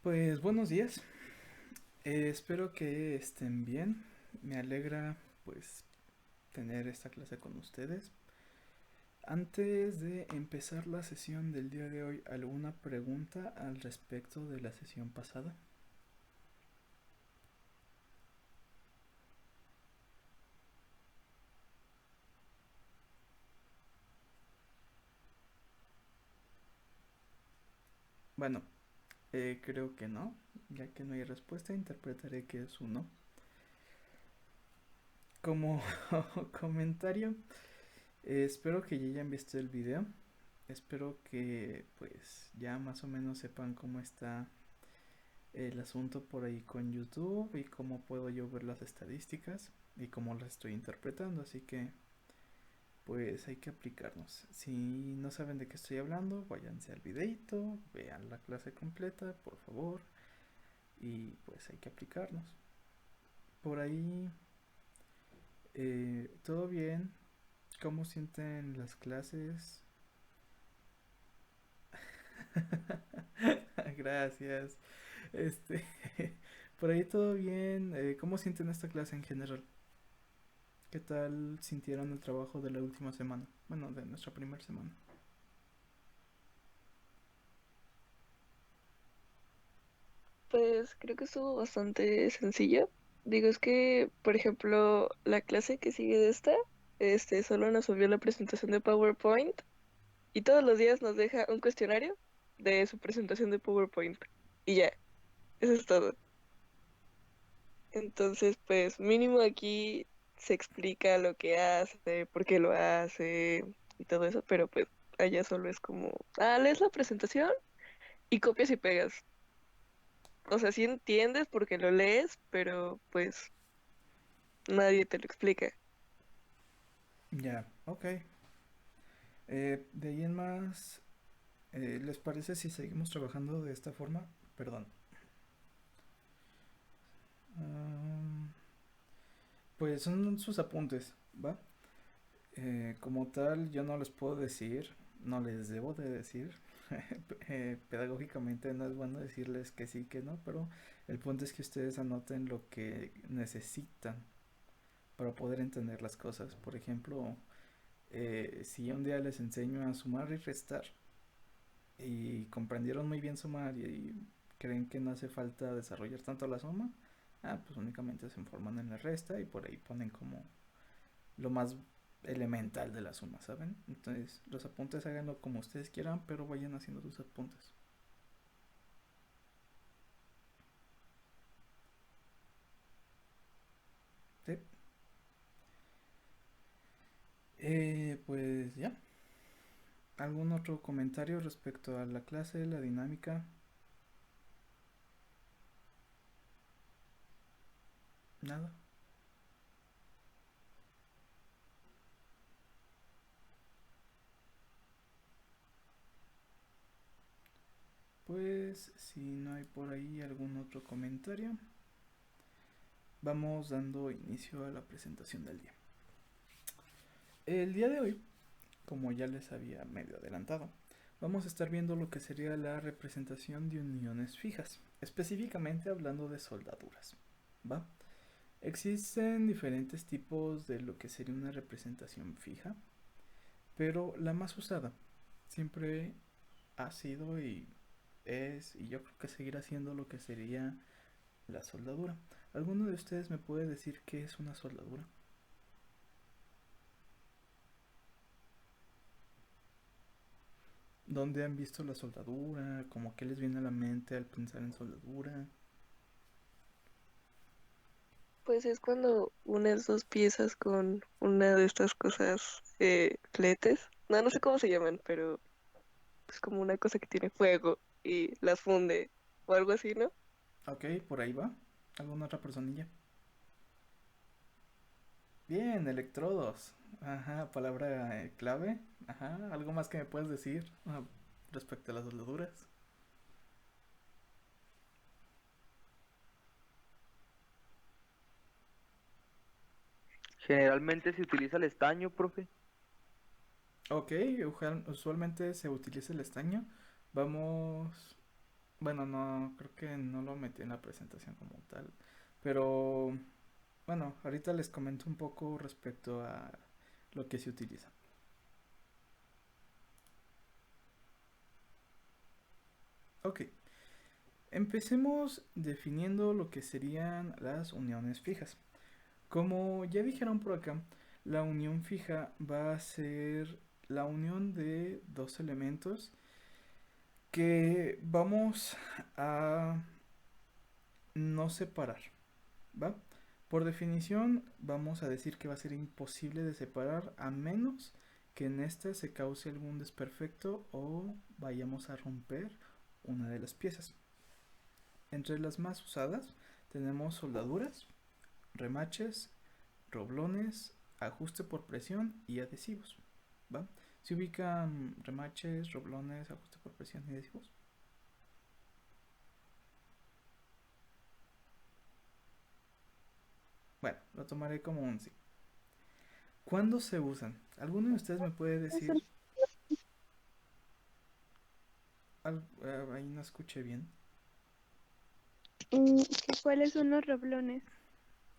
Pues buenos días. Espero que estén bien. Me alegra pues tener esta clase con ustedes. Antes de empezar la sesión del día de hoy, ¿alguna pregunta al respecto de la sesión pasada? Bueno, creo que no. Ya que no hay respuesta, interpretaré que es un no. Como comentario, espero que ya hayan visto el video. Espero que pues ya más o menos sepan cómo está el asunto por ahí con YouTube y cómo puedo yo ver las estadísticas y cómo las estoy interpretando. Así que pues hay que aplicarnos. Si no saben de qué estoy hablando, váyanse al videito, vean la clase completa, por favor. Y pues hay que aplicarnos. Por ahí, todo bien. ¿Cómo sienten las clases? Gracias. Este, por ahí todo bien. ¿Cómo sienten esta clase en general? ¿Qué tal sintieron el trabajo de la última semana? Bueno, de nuestra primera semana. Pues creo que estuvo bastante sencilla. Digo, es que, por ejemplo, la clase que sigue de esta, solo nos subió la presentación de PowerPoint y todos los días nos deja un cuestionario de su presentación de PowerPoint. Y ya, eso es todo. Entonces, pues mínimo aquí se explica lo que hace, por qué lo hace y todo eso, pero pues allá solo es como, lees la presentación y copias y pegas. O sea, sí entiendes porque lo lees, pero pues nadie te lo explica. Ya, ok. De ahí en más, ¿les parece si seguimos trabajando de esta forma? Perdón. Um, pues son sus apuntes, ¿va? Como tal, yo no les puedo decir, no les debo de decir. Pedagógicamente no es bueno decirles que sí, que no, pero el punto es que ustedes anoten lo que necesitan para poder entender las cosas. Por ejemplo, si un día les enseño a sumar y restar y comprendieron muy bien sumar y creen que no hace falta desarrollar tanto la suma, pues únicamente se informan en la resta y por ahí ponen como lo más elemental de la suma, ¿saben? Entonces, los apuntes háganlo como ustedes quieran, pero vayan haciendo sus apuntes. ¿Sí? Pues ya. ¿Algún otro comentario respecto a la clase, la dinámica? Nada. Pues si no hay por ahí algún otro comentario, vamos dando inicio a la presentación del día. El día de hoy, como ya les había medio adelantado, vamos a estar viendo lo que sería la representación de uniones fijas, específicamente hablando de soldaduras. ¿Va? Existen diferentes tipos de lo que sería una representación fija, pero la más usada siempre ha sido y es, y yo creo que seguirá siendo lo que sería la soldadura. ¿Alguno de ustedes me puede decir qué es una soldadura? ¿Dónde han visto la soldadura? ¿Cómo qué les viene a la mente al pensar en soldadura? Pues es cuando unes dos piezas con una de estas cosas, fletes. No, no sé cómo se llaman, pero es como una cosa que tiene fuego y las funde o algo así, ¿no? Ok, por ahí va. ¿Alguna otra personilla? Bien, electrodos. Ajá, palabra clave. Ajá, ¿algo más que me puedes decir respecto a las soldaduras? Generalmente se utiliza el estaño, profe. Ok, usualmente se utiliza el estaño. Vamos. Bueno, no, creo que no lo metí en la presentación como tal. Pero bueno, ahorita les comento un poco respecto a lo que se utiliza. Ok, empecemos definiendo lo que serían las uniones fijas. Como ya dijeron por acá, la unión fija va a ser la unión de dos elementos que vamos a no separar, ¿va? Por definición, vamos a decir que va a ser imposible de separar a menos que en este se cause algún desperfecto o vayamos a romper una de las piezas. Entre las más usadas tenemos soldaduras, remaches, roblones, ajuste por presión y adhesivos, ¿va? Se ubican remaches, roblones, ajuste por presión y adhesivos. Bueno, lo tomaré como un sí. ¿Cuándo se usan? ¿Alguno de ustedes me puede decir? Ahí no escuché bien. ¿Cuáles son los roblones?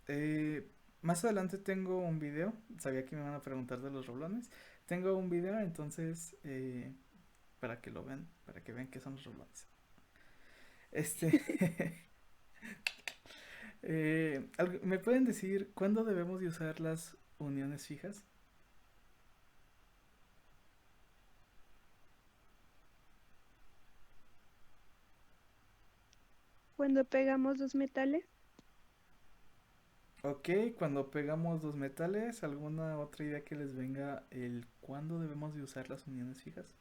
Eh, Más adelante tengo un video. Sabía que me iban a preguntar de los roblones. Tengo un video, entonces, para que lo vean, para que vean qué son los roblones. Este, ¿me pueden decir cuándo debemos de usar las uniones fijas? Cuando pegamos dos metales. Ok, cuando pegamos dos metales, ¿alguna otra idea que les venga el cuándo debemos de usar las uniones fijas?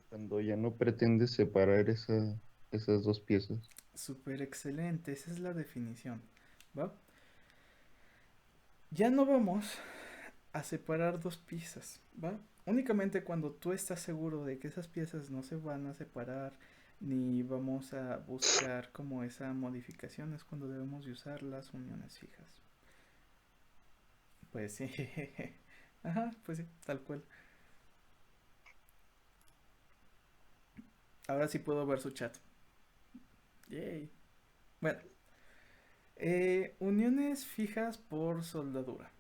Cuando ya no pretendes separar esas dos piezas. Súper excelente, esa es la definición, ¿va? Ya no vamos a separar dos piezas, ¿va? Únicamente cuando tú estás seguro de que esas piezas no se van a separar ni vamos a buscar como esa modificación es cuando debemos de usar las uniones fijas. Pues sí, ajá, pues sí, tal cual. Ahora sí puedo ver su chat. Yay. Bueno, uniones fijas por soldadura.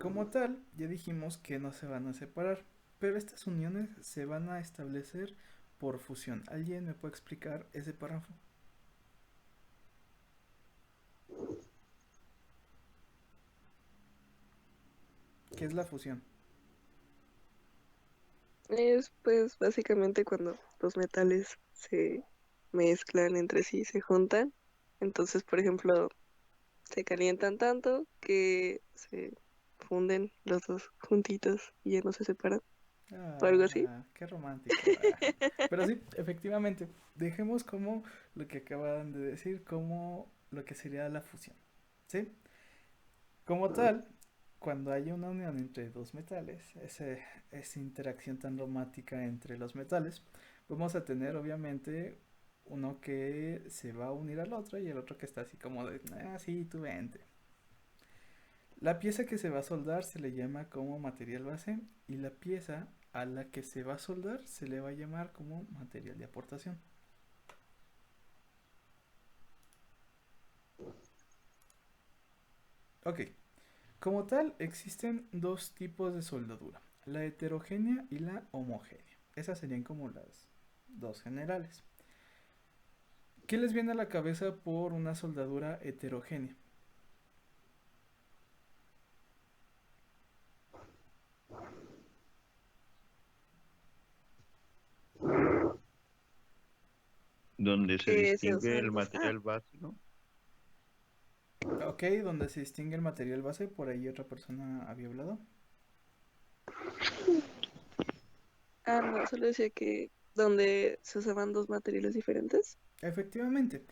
Como tal, ya dijimos que no se van a separar, pero estas uniones se van a establecer por fusión. ¿Alguien me puede explicar ese párrafo? ¿Qué es la fusión? Es pues básicamente cuando los metales se mezclan entre sí, se juntan. Entonces, por ejemplo, se calientan tanto que se funden los dos juntitos y ya no se separan. O algo así. Qué romántico. Pero sí, efectivamente, dejemos como lo que acaban de decir, como lo que sería la fusión. ¿Sí? Como tal, cuando hay una unión entre dos metales, esa interacción tan romántica entre los metales, vamos a tener obviamente uno que se va a unir al otro y el otro que está así como de, sí, tú vente. La pieza que se va a soldar se le llama como material base y la pieza a la que se va a soldar se le va a llamar como material de aportación. Ok, como tal existen dos tipos de soldadura, la heterogénea y la homogénea. Esas serían como las dos generales. ¿Qué les viene a la cabeza por una soldadura heterogénea? Donde se Que se distingue usan el dos. Ah, material base, ¿no? Ok, donde se distingue el material base, por ahí otra persona había hablado. no, solo decía que donde se usaban dos materiales diferentes. Efectivamente,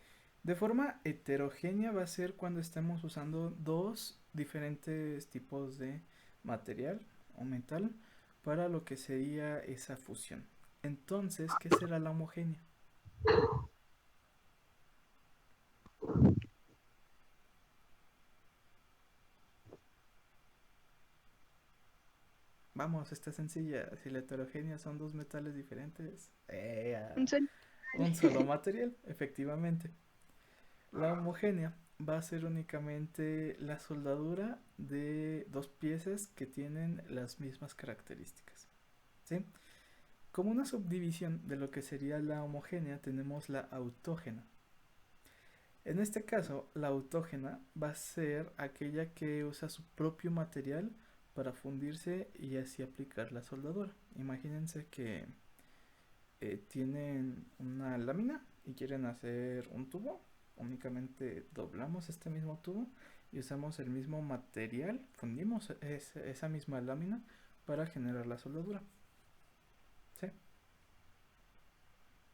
de forma heterogénea va a ser cuando estemos usando dos diferentes tipos de material o metal para lo que sería esa fusión. Entonces, ¿qué será la homogénea? Vamos, está sencilla. Si la heterogénea son dos metales diferentes, Un sol. un solo material, efectivamente. La homogénea va a ser únicamente la soldadura de dos piezas que tienen las mismas características. ¿Sí? Como una subdivisión de lo que sería la homogénea tenemos la autógena. En este caso, la autógena va a ser aquella que usa su propio material para fundirse y así aplicar la soldadura. Imagínense que tienen una lámina y quieren hacer un tubo. Únicamente doblamos este mismo tubo y usamos el mismo material, fundimos esa misma lámina para generar la soldadura. ¿Sí?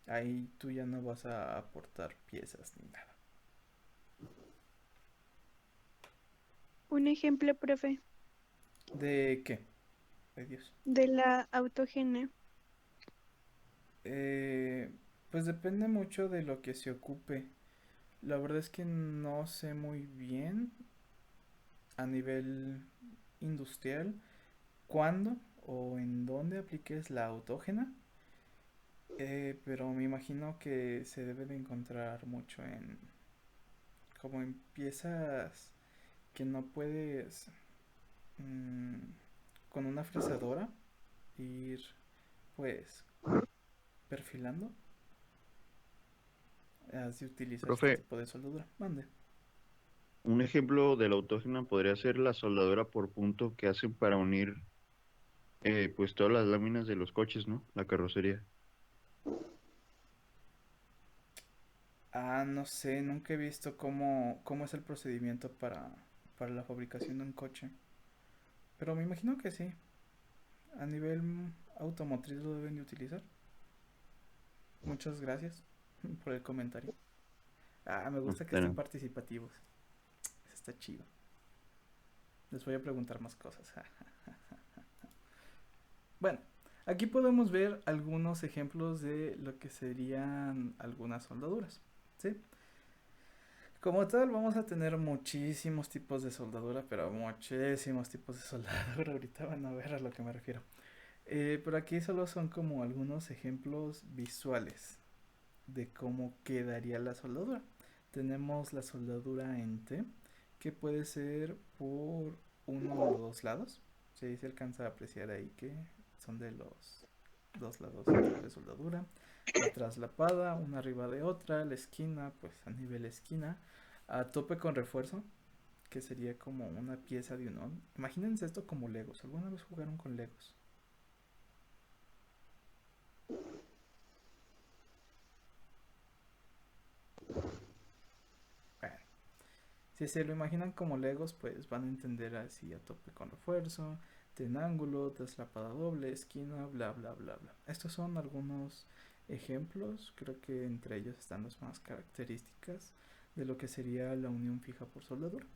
Ahí tú ya no vas a aportar piezas ni nada. Un ejemplo, profe, ¿De qué? Ay, Dios. de la autógena. Eh, pues depende mucho de lo que se ocupe. La verdad es que no sé muy bien a nivel industrial cuándo o en dónde apliques la autógena, pero me imagino que se debe de encontrar mucho en como en piezas que no puedes mm, con una fresadora ir pues perfilando. Has de utilizar este Profe, tipo de soldadura. Mande. un ejemplo de la autógena podría ser la soldadura por punto que hacen para unir pues todas las láminas de los coches, ¿no? La carrocería. Ah, no sé, nunca he visto cómo es el procedimiento para la fabricación de un coche. Pero me imagino que sí. A nivel automotriz lo deben de utilizar. Muchas gracias por el comentario. Ah, me gusta que estén Bueno, participativos. Eso está chido. Les voy a preguntar más cosas. Bueno, aquí podemos ver algunos ejemplos de lo que serían algunas soldaduras. ¿Sí? Como tal, vamos a tener muchísimos tipos de soldadura, pero muchísimos tipos de soldadura. Ahorita van a ver a lo que me refiero. Pero aquí solo son como algunos ejemplos visuales de cómo quedaría la soldadura. Tenemos la soldadura en T, que puede ser por uno o dos lados. Sí, se alcanza a apreciar ahí que son de los dos lados de soldadura. La traslapada, una arriba de otra, la esquina, pues a nivel esquina. A tope con refuerzo, que sería como una pieza de unión. Imagínense esto como Legos. ¿Alguna vez jugaron con Legos? Bueno, si se lo imaginan como Legos, pues van a entender así a tope con refuerzo, triángulo, traslapada doble, esquina, bla bla bla bla. Estos son algunos ejemplos, creo que entre ellos están las más características de lo que sería la unión fija por soldadura.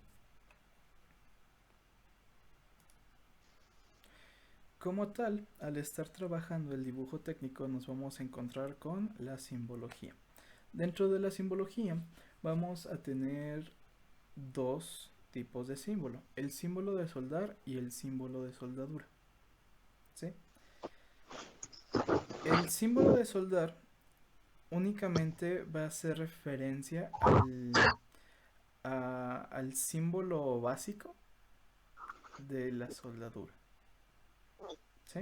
Como tal, al estar trabajando el dibujo técnico nos vamos a encontrar con la simbología. Dentro de la simbología vamos a tener dos tipos de símbolo, el símbolo de soldar y el símbolo de soldadura. ¿Sí? El símbolo de soldar únicamente va a hacer referencia al símbolo básico de la soldadura. ¿Sí?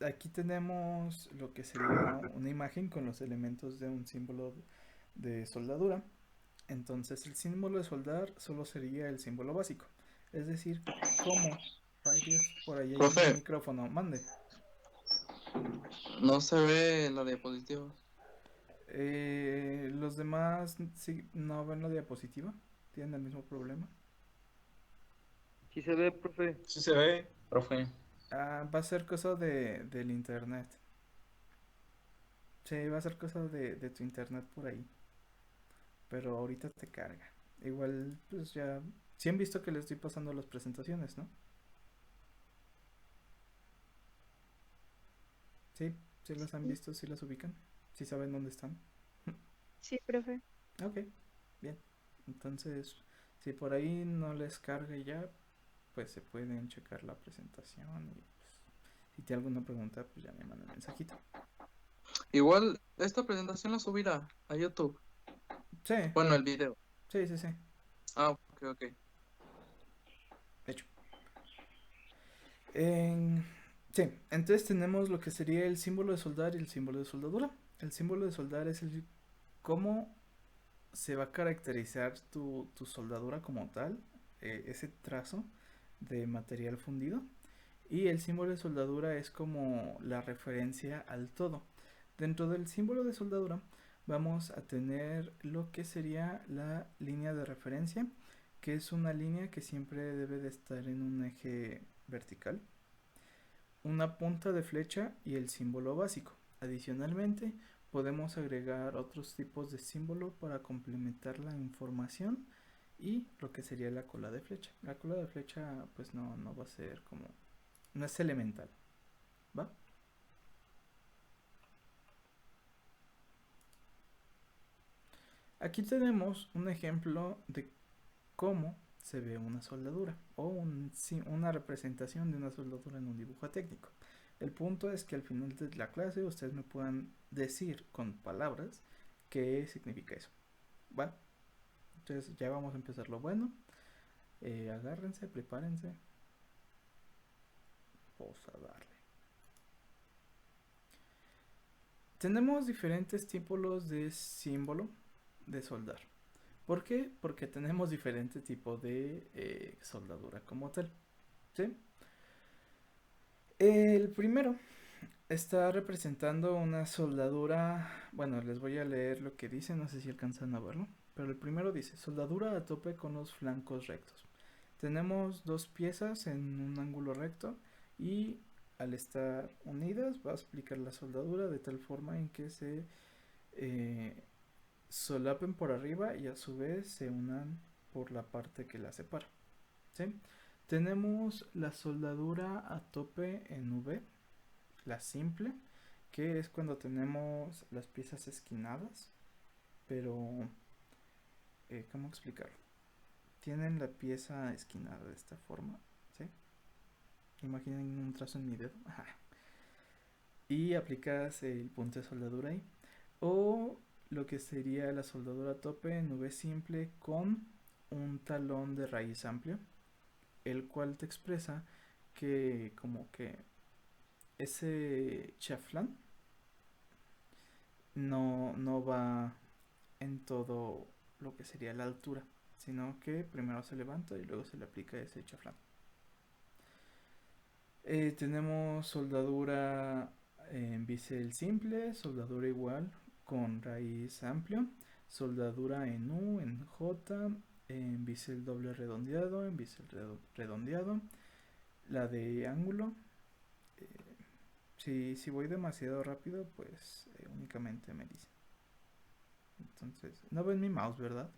Aquí tenemos lo que sería una imagen con los elementos de un símbolo de soldadura. Entonces el símbolo de soldar solo sería el símbolo básico. Es decir, como... Ay Dios, por ahí hay un Profe, micrófono. Mande. no se ve en la diapositiva. Los demás sí, no ven la diapositiva. Tienen el mismo problema. Sí se ve, profe. Sí se ve, profe. Ah, va a ser cosa del internet. Sí, va a ser cosa de tu internet por ahí. Pero ahorita te carga. Igual, pues ya... Sí han visto que le estoy pasando las presentaciones, ¿no? Sí, sí las han visto, sí las ubican. Sí saben dónde están. Sí, profe. Ok, bien. Entonces, si por ahí no les cargue ya, pues se pueden checar la presentación y pues tiene alguna pregunta, pues ya me manda un mensajito. Igual, esta presentación la subirá a YouTube. Sí, Bueno, el video. sí, sí, sí. Ah, ok, ok. De hecho. En- Sí, entonces tenemos lo que sería el símbolo de soldar y el símbolo de soldadura. El símbolo de soldar es el cómo se va a caracterizar tu soldadura como tal, ese trazo de material fundido. Y el símbolo de soldadura es como la referencia al todo. Dentro del símbolo de soldadura vamos a tener lo que sería la línea de referencia, que es una línea que siempre debe de estar en un eje vertical, una punta de flecha y el símbolo básico. Adicionalmente, podemos agregar otros tipos de símbolo para complementar la información y lo que sería la cola de flecha. La cola de flecha pues no va a ser como, no es elemental, ¿va? Aquí tenemos un ejemplo de cómo se ve una soldadura o una representación de una soldadura en un dibujo técnico. El punto es que al final de la clase ustedes me puedan decir con palabras qué significa eso. ¿Va? Entonces ya vamos a empezar lo bueno. Agárrense, prepárense. Vamos a darle. Tenemos diferentes tipos de símbolo de soldar. ¿Por qué? Porque tenemos diferentes tipos de soldadura como tal. ¿Sí? El primero está representando una soldadura. Bueno, les voy a leer lo que dice, no sé si alcanzan a verlo. Pero el primero dice: soldadura a tope con los flancos rectos. Tenemos dos piezas en un ángulo recto y al estar unidas va a aplicar la soldadura de tal forma en que se solapen por arriba y a su vez se unan por la parte que la separa. ¿Sí? Tenemos la soldadura a tope en V, la simple, que es cuando tenemos las piezas esquinadas, pero ¿cómo explicarlo? Tienen la pieza esquinada de esta forma, ¿sí? Imaginen un trazo en mi dedo. Ajá. Y aplicas el punto de soldadura ahí. O lo que sería la soldadura a tope en V simple con un talón de raíz amplio, el cual te expresa que como que ese chaflán no va en todo lo que sería la altura, sino que primero se levanta y luego se le aplica ese chaflán. Tenemos soldadura en bisel simple, soldadura igual con raíz amplio, soldadura en U, en J, en bisel doble redondeado, en bisel redondeado, la de ángulo. Si voy demasiado rápido, pues únicamente me dice. Entonces, no ven mi mouse, ¿verdad?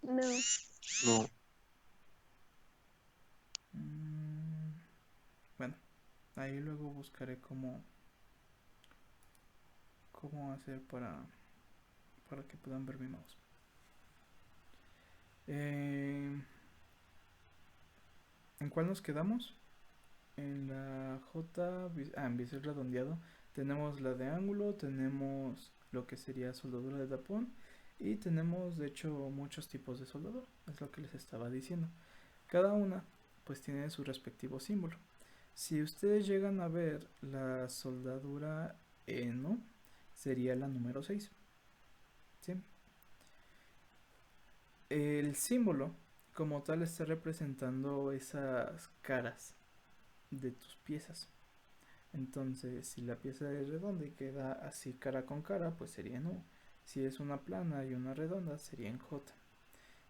No. No. Bueno, ahí luego buscaré cómo hacer para que puedan ver mi mouse. ¿En cuál nos quedamos? En la J, en bisel redondeado, tenemos la de ángulo, tenemos lo que sería soldadura de tapón y tenemos de hecho muchos tipos de soldadura, es lo que les estaba diciendo. Cada una pues tiene su respectivo símbolo. Si ustedes llegan a ver la soldadura ENO, sería la número 6. ¿Sí? El símbolo como tal está representando esas caras de tus piezas. Entonces, si la pieza es redonda y queda así cara con cara, pues sería en U. Si es una plana y una redonda, sería en J.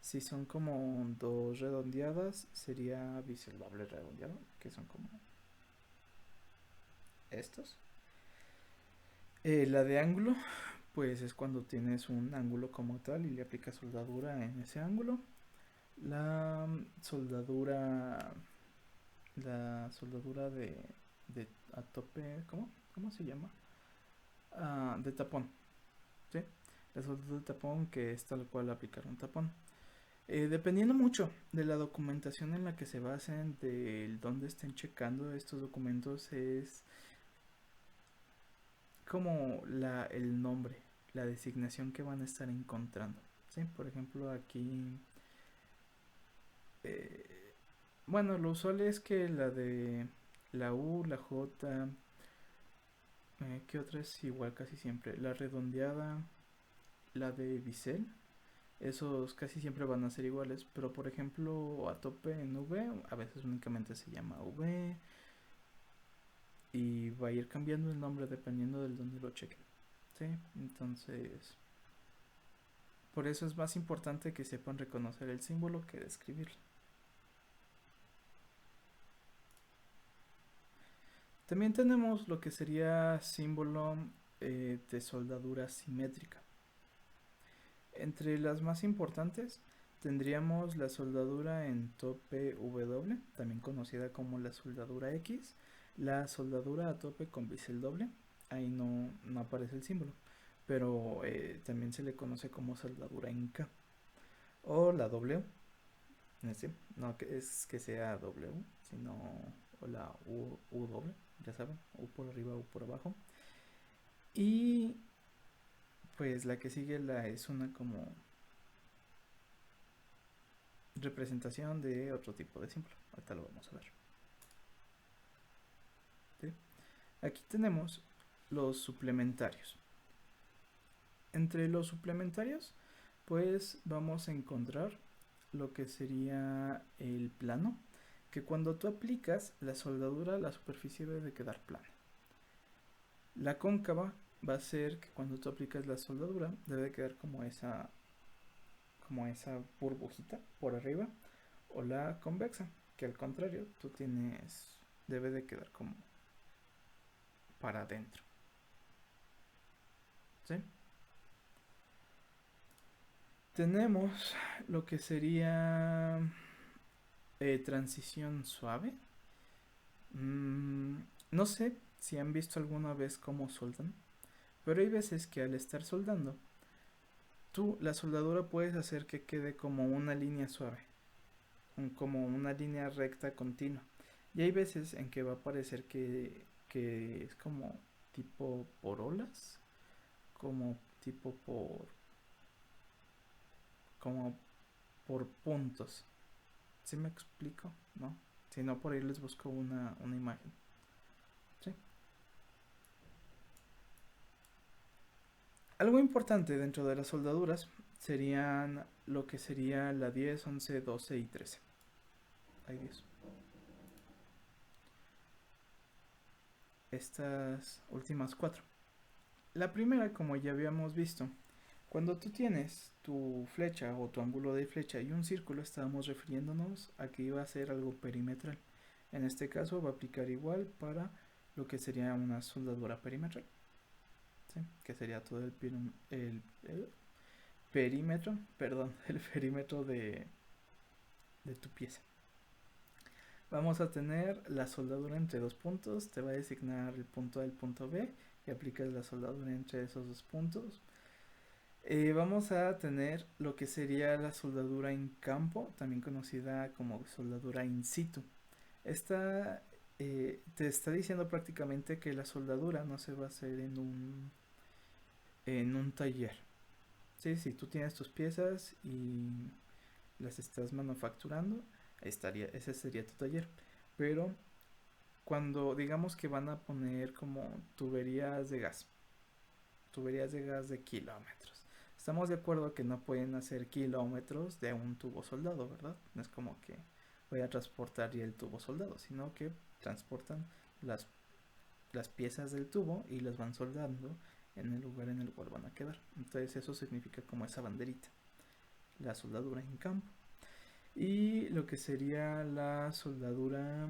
Si son como dos redondeadas, sería bisel doble redondeado, que son como estos. La de ángulo, pues es cuando tienes un ángulo como tal y le aplicas soldadura en ese ángulo. La soldadura de a tope, ¿cómo se llama? De tapón, ¿sí? La soldadura de tapón, que es tal cual aplicar un tapón. Dependiendo mucho de la documentación en la que se basen, de dónde estén checando estos documentos, es como el nombre, la designación que van a estar encontrando. ¿Sí? Por ejemplo, aquí, bueno, lo usual es que la de la U, la J, ¿qué otra es igual casi siempre? La redondeada, la de bisel. Esos casi siempre van a ser iguales, pero por ejemplo a tope en V a veces únicamente se llama V y va a ir cambiando el nombre dependiendo del donde lo chequen. ¿Sí? Entonces, por eso es más importante que sepan reconocer el símbolo que describirlo. También tenemos lo que sería símbolo de soldadura simétrica. Entre las más importantes tendríamos la soldadura en tope W, también conocida como la soldadura X, la soldadura a tope con bisel doble, ahí no aparece el símbolo, pero también se le conoce como soldadura en K, o la W, no que es que sea W, sino o la U doble, ya saben, U por arriba, U por abajo, y pues la que sigue es una como representación de otro tipo de símbolo. Ahorita lo vamos a ver. ¿Sí? Aquí tenemos los suplementarios. Entre los suplementarios, pues vamos a encontrar lo que sería el plano, que cuando tú aplicas la soldadura, la superficie debe de quedar plana. La cóncava va a ser que cuando tú aplicas la soldadura, debe de quedar como esa burbujita por arriba, o la convexa, que al contrario debe de quedar como para adentro. ¿Sí? Tenemos lo que sería transición suave. No sé si han visto alguna vez cómo soldan, pero hay veces que al estar soldando, la soldadura puedes hacer que quede como una línea suave, como una línea recta continua. Y hay veces en que va a parecer que es como tipo por olas, como tipo como por puntos. ¿Sí me explico? ¿No? Si no, por ahí les busco una imagen. ¿Sí? Algo importante dentro de las soldaduras serían lo que sería la 10, 11, 12 y 13. Hay 10. Estas últimas 4. La primera, como ya habíamos visto, cuando tú tienes tu flecha o tu ángulo de flecha y un círculo, estábamos refiriéndonos a que iba a ser algo perimetral. En este caso va a aplicar igual para lo que sería una soldadura perimetral. ¿Sí? Que sería todo el perímetro, el perímetro de tu pieza. Vamos a tener la soldadura entre dos puntos, te va a designar el punto A y el punto B y aplicas la soldadura entre esos dos puntos. Vamos a tener lo que sería la soldadura en campo, también conocida como soldadura in situ. Esta te está diciendo prácticamente que la soldadura no se va a hacer en un taller. ¿Sí? Si tú tienes tus piezas y las estás manufacturando, ese sería tu taller. Pero cuando digamos que van a poner como tuberías de gas de kilómetros, estamos de acuerdo que no pueden hacer kilómetros de un tubo soldado, ¿verdad? No es como que voy a transportar ya el tubo soldado, sino que transportan las piezas del tubo y las van soldando en el lugar en el cual van a quedar. Entonces eso significa como esa banderita, la soldadura en campo. Y lo que sería la soldadura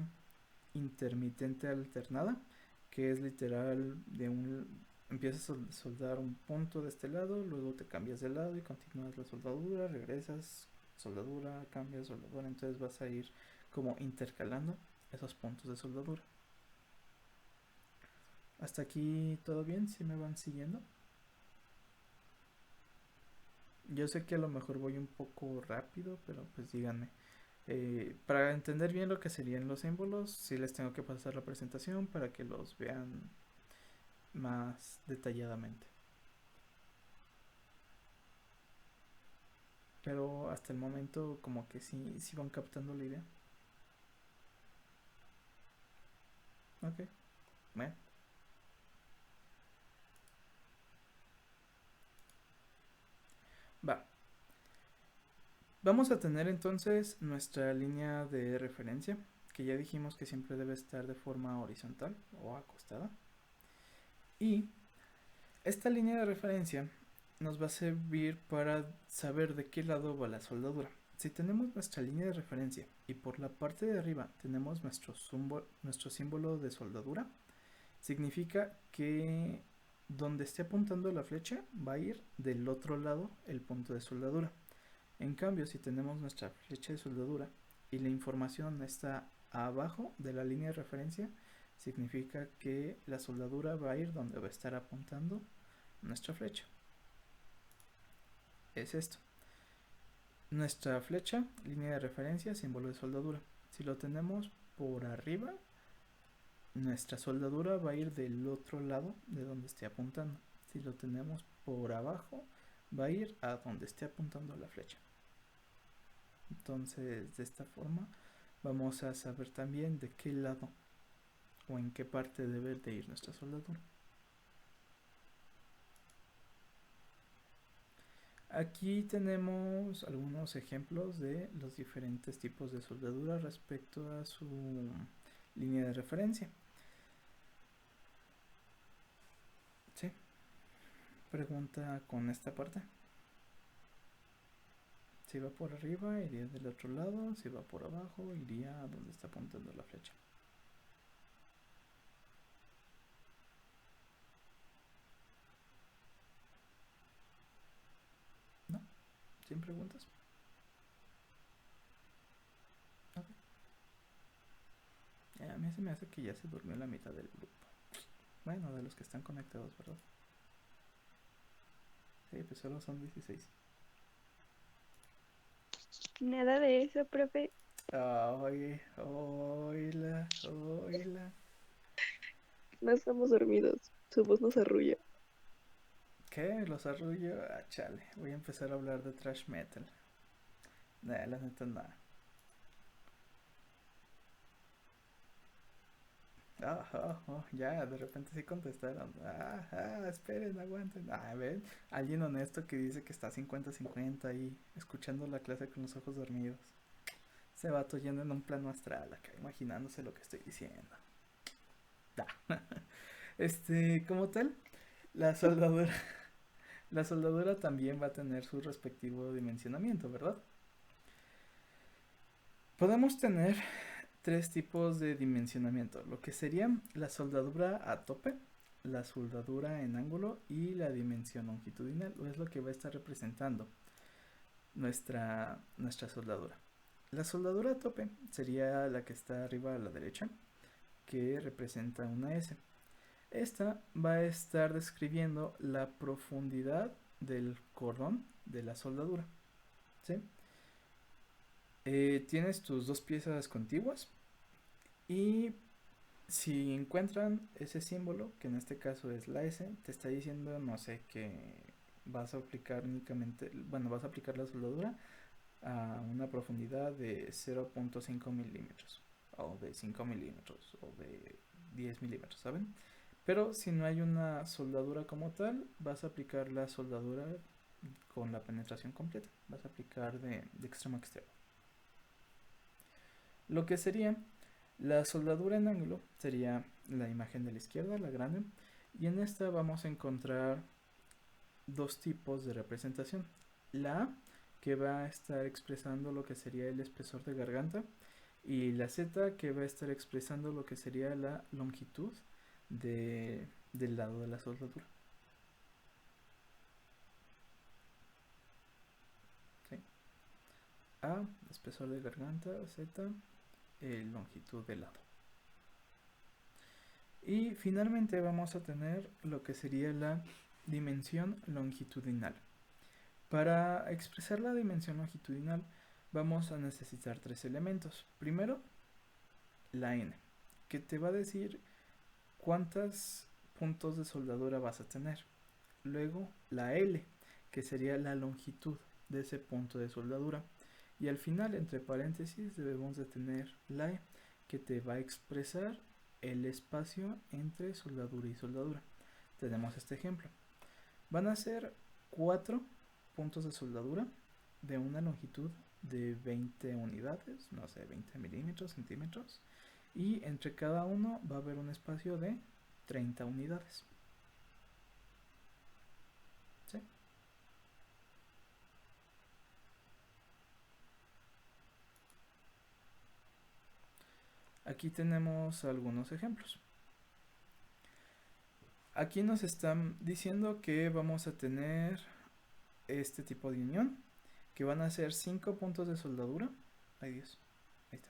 intermitente alternada, que es literal empiezas a soldar un punto de este lado, luego te cambias de lado y continúas la soldadura, regresas, soldadura, cambias, soldadura, entonces vas a ir como intercalando esos puntos de soldadura. ¿Hasta aquí todo bien? ¿Sí me van siguiendo? Yo sé que a lo mejor voy un poco rápido, pero pues díganme. Para entender bien lo que serían los símbolos, sí les tengo que pasar la presentación para que los vean más detalladamente. Pero hasta el momento como que sí van captando la idea. Ok, bueno. Va. Vamos a tener entonces nuestra línea de referencia, que ya dijimos que siempre debe estar de forma horizontal o acostada. Y esta línea de referencia nos va a servir para saber de qué lado va la soldadura. Si tenemos nuestra línea de referencia y por la parte de arriba tenemos nuestro símbolo de soldadura, significa que donde esté apuntando la flecha va a ir del otro lado el punto de soldadura. En cambio, si tenemos nuestra flecha de soldadura y la información está abajo de la línea de referencia, significa que la soldadura va a ir donde va a estar apuntando nuestra flecha. Es esto. Nuestra flecha, línea de referencia, símbolo de soldadura. Si lo tenemos por arriba, nuestra soldadura va a ir del otro lado de donde esté apuntando. Si lo tenemos por abajo, va a ir a donde esté apuntando la flecha. Entonces, de esta forma, vamos a saber también de qué lado o en qué parte debe de ir nuestra soldadura. Aquí tenemos algunos ejemplos de los diferentes tipos de soldadura respecto a su línea de referencia. ¿Sí? Pregunta con esta parte. Si va por arriba, iría del otro lado. Si va por abajo, iría a donde está apuntando la flecha. ¿No? ¿Sin preguntas? Ok. A mí se me hace que ya se durmió la mitad del grupo. Bueno, de los que están conectados, ¿verdad? Sí, pues solo son 16. Nada de eso, profe. Oye, oíla. No estamos dormidos. Su voz nos arrulla. ¿Qué? ¿Los arrullo? Ah, chale. Voy a empezar a hablar de thrash metal. Nah, la neta nada. Ya, de repente sí contestaron. Esperen, aguanten. Ven, alguien honesto que dice que está 50-50 ahí, escuchando la clase con los ojos dormidos. Se va yendo en un plano astral acá, imaginándose lo que estoy diciendo. Como tal, la soldadura, la soldadura también va a tener su respectivo dimensionamiento, ¿verdad? Podemos tener tres tipos de dimensionamiento, lo que sería la soldadura a tope, la soldadura en ángulo y la dimensión longitudinal, o es lo que va a estar representando nuestra soldadura. La soldadura a tope sería la que está arriba a la derecha, que representa una S. Esta va a estar describiendo la profundidad del cordón de la soldadura. ¿Sí? Tienes tus dos piezas contiguas y si encuentran ese símbolo, que en este caso es la S, te está diciendo, no sé, que vas a aplicar únicamente, bueno, vas a aplicar la soldadura a una profundidad de 0.5 milímetros, o de 5 milímetros, o de 10 milímetros, ¿saben? Pero si no hay una soldadura como tal, vas a aplicar la soldadura con la penetración completa, vas a aplicar de extremo a extremo. Lo que sería la soldadura en ángulo sería la imagen de la izquierda, la grande, y en esta vamos a encontrar dos tipos de representación. La A, que va a estar expresando lo que sería el espesor de garganta, y la Z, que va a estar expresando lo que sería la longitud del lado de la soldadura. ¿Sí? A, espesor de garganta, Z, longitud del lado. Y finalmente vamos a tener lo que sería la dimensión longitudinal. Para expresar la dimensión longitudinal vamos a necesitar tres elementos. Primero, la n, que te va a decir cuántos puntos de soldadura vas a tener. Luego, la L, que sería la longitud de ese punto de soldadura. Y al final, entre paréntesis, debemos de tener la E, que te va a expresar el espacio entre soldadura y soldadura. Tenemos este ejemplo. Van a ser 4 puntos de soldadura de una longitud de 20 unidades, no sé, 20 milímetros, centímetros. Y entre cada uno va a haber un espacio de 30 unidades. ¿Sí? Aquí tenemos algunos ejemplos. Aquí nos están diciendo que vamos a tener este tipo de unión, que van a ser 5 puntos de soldadura. Ay Dios, ahí está.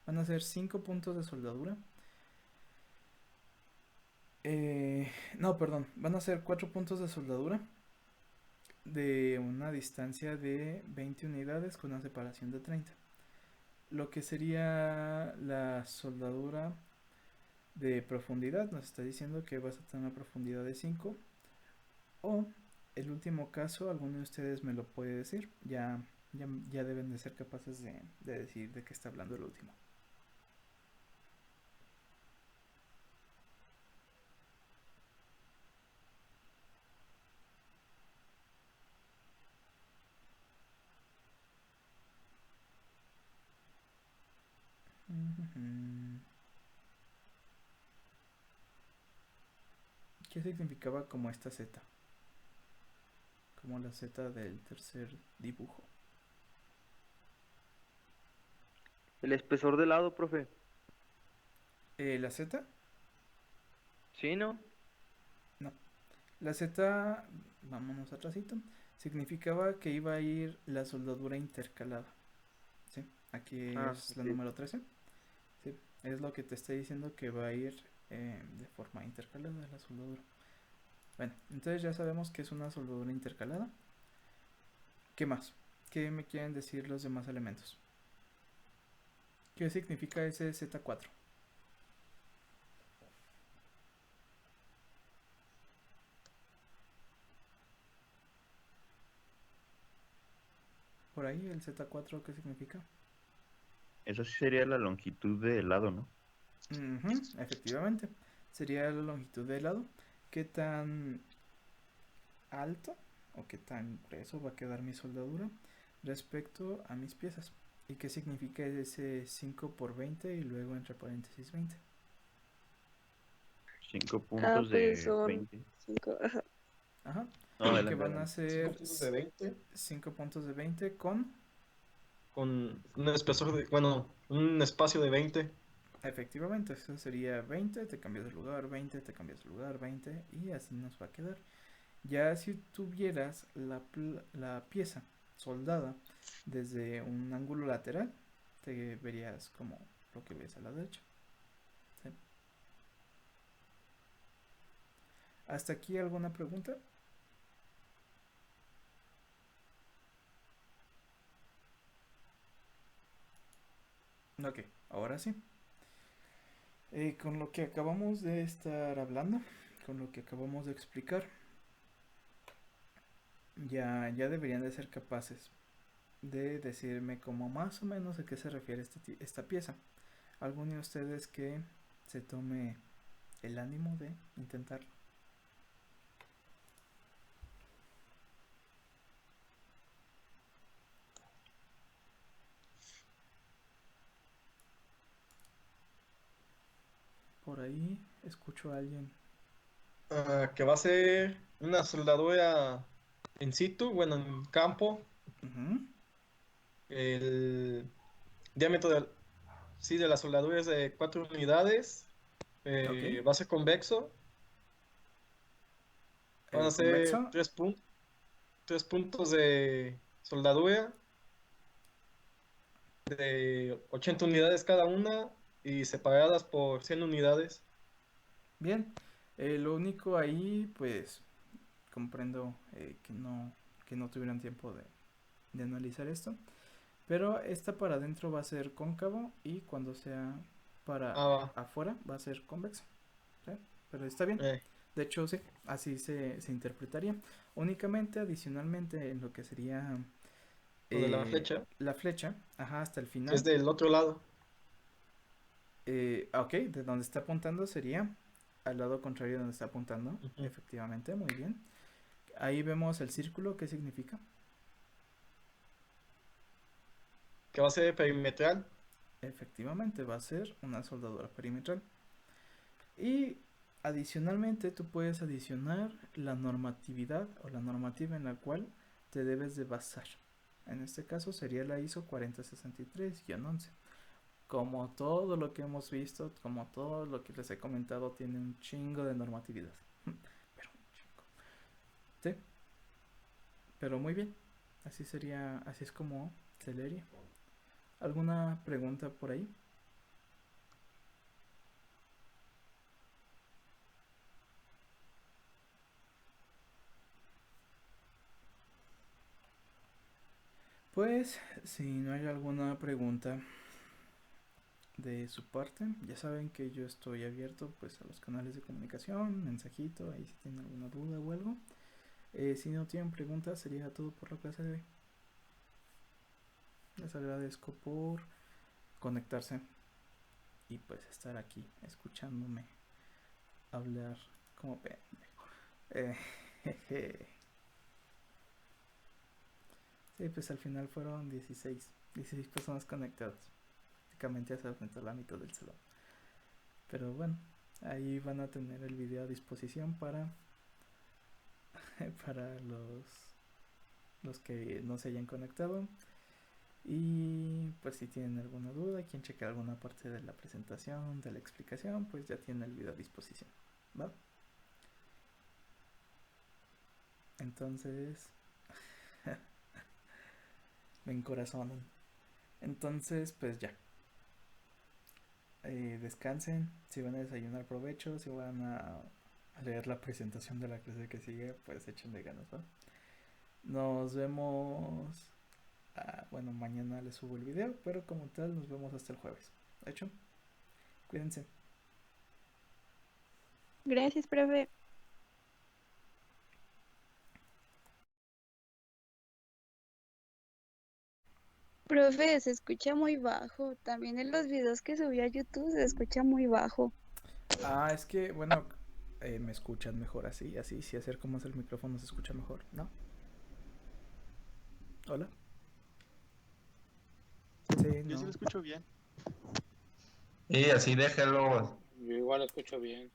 Van a ser 5 puntos de soldadura. No, perdón, van a ser 4 puntos de soldadura de una distancia de 20 unidades con una separación de 30. Lo que sería la soldadura de profundidad, nos está diciendo que vas a tener una profundidad de 5. O el último caso, alguno de ustedes me lo puede decir. Ya deben de ser capaces de decir de qué está hablando el último. ¿Qué significaba como esta Z? Como la Z del tercer dibujo. El espesor del lado, profe. ¿La Z? ¿Sí, no? No. La Z, vámonos atrásito, significaba que iba a ir la soldadura intercalada. ¿Sí? Aquí es la ok. número 13. ¿Sí? Es lo que te está diciendo que va a ir de forma intercalada la soldadura. Bueno, entonces ya sabemos que es una soldadura intercalada. ¿Qué más? ¿Qué me quieren decir los demás elementos? ¿Qué significa ese Z4? Por ahí, el Z4, ¿qué significa? Esa sí sería la longitud del lado, ¿no? Efectivamente, sería la longitud del lado. ¿Qué tan alto o qué tan grueso va a quedar mi soldadura respecto a mis piezas? ¿Y qué significa ese 5 por 20 y luego entre paréntesis 20? 5 Ah, puntos pues de son 20. 5. Ajá. Ajá. No, Que adelante, van a adelante. 5 ser puntos de 20 5 puntos de 20 con... con un espesor de, bueno, un espacio de 20. Efectivamente, eso sería 20, te cambias de lugar, 20, te cambias de lugar, 20 y así nos va a quedar. Ya si tuvieras la pieza soldada desde un ángulo lateral, te verías como lo que ves a la derecha. ¿Sí? ¿Hasta aquí alguna pregunta? Ok, ahora sí. Con lo que acabamos de estar hablando, con lo que acabamos de explicar, ya deberían de ser capaces de decirme como más o menos a qué se refiere esta pieza. ¿Alguno de ustedes que se tome el ánimo de intentarlo? Por ahí escucho a alguien. Que va a ser una soldadura en situ, bueno, en campo. Ujú. El diámetro sí, de la soldadura es de 4 unidades. Ok. Base convexo. Van a ser Convexo. 3 puntos de soldadura de 80 unidades cada una y separadas por 100 unidades. Bien. Lo único ahí, pues, comprendo que que no tuvieran tiempo de analizar esto. Pero esta para adentro va a ser cóncavo y cuando sea para Ah, afuera va a ser convexo. ¿Sí? Pero está bien. va. De hecho, sí, así se interpretaría. Únicamente, adicionalmente, en lo que sería Lo de la flecha. la flecha, ajá, hasta el final. Es del otro lado. Ok, de donde está apuntando sería al lado contrario de donde está apuntando. Ujú. Efectivamente, muy bien. Ahí vemos el círculo, ¿qué significa? Que va a ser perimetral. Efectivamente, va a ser una soldadura perimetral. Y adicionalmente, tú puedes adicionar la normatividad o la normativa en la cual te debes de basar. En este caso sería la ISO 4063-11. Como todo lo que hemos visto, como todo lo que les he comentado, tiene un chingo de normatividad. Pero un chingo. Sí, pero muy bien. Así sería, así es como se leería. ¿Alguna pregunta por ahí? Pues, si no hay alguna pregunta de su parte, ya saben que yo estoy abierto pues a los canales de comunicación, mensajito, ahí si tienen alguna duda o algo. Si no tienen preguntas, sería todo por la clase de hoy. Les agradezco por conectarse y pues estar aquí escuchándome hablar como pendejo. Jeje. Sí, pues al final fueron 16 personas conectadas. Prácticamente se aumentó la mitad del salón. Pero bueno, ahí van a tener el video a disposición para, para los que no se hayan conectado. Y pues si tienen alguna duda, quien cheque alguna parte de la presentación, de la explicación, pues ya tienen el video a disposición. ¿Va? Entonces, me encorazonan. Entonces, pues ya. Descansen. Si van a desayunar, provecho. Si van a leer la presentación de la clase que sigue, pues échenle ganas, ¿va? Nos vemos. Bueno, mañana les subo el video, pero como tal, nos vemos hasta el jueves. ¿De hecho? Cuídense. Gracias, profe. Profe, se escucha muy bajo. También en los videos que subí a YouTube se escucha muy bajo. Es que, bueno, me escuchan mejor así, si acerco más el micrófono se escucha mejor, ¿no? Hola. Sí, Yo sí no. lo escucho bien. Y así déjalo. Yo igual lo escucho bien.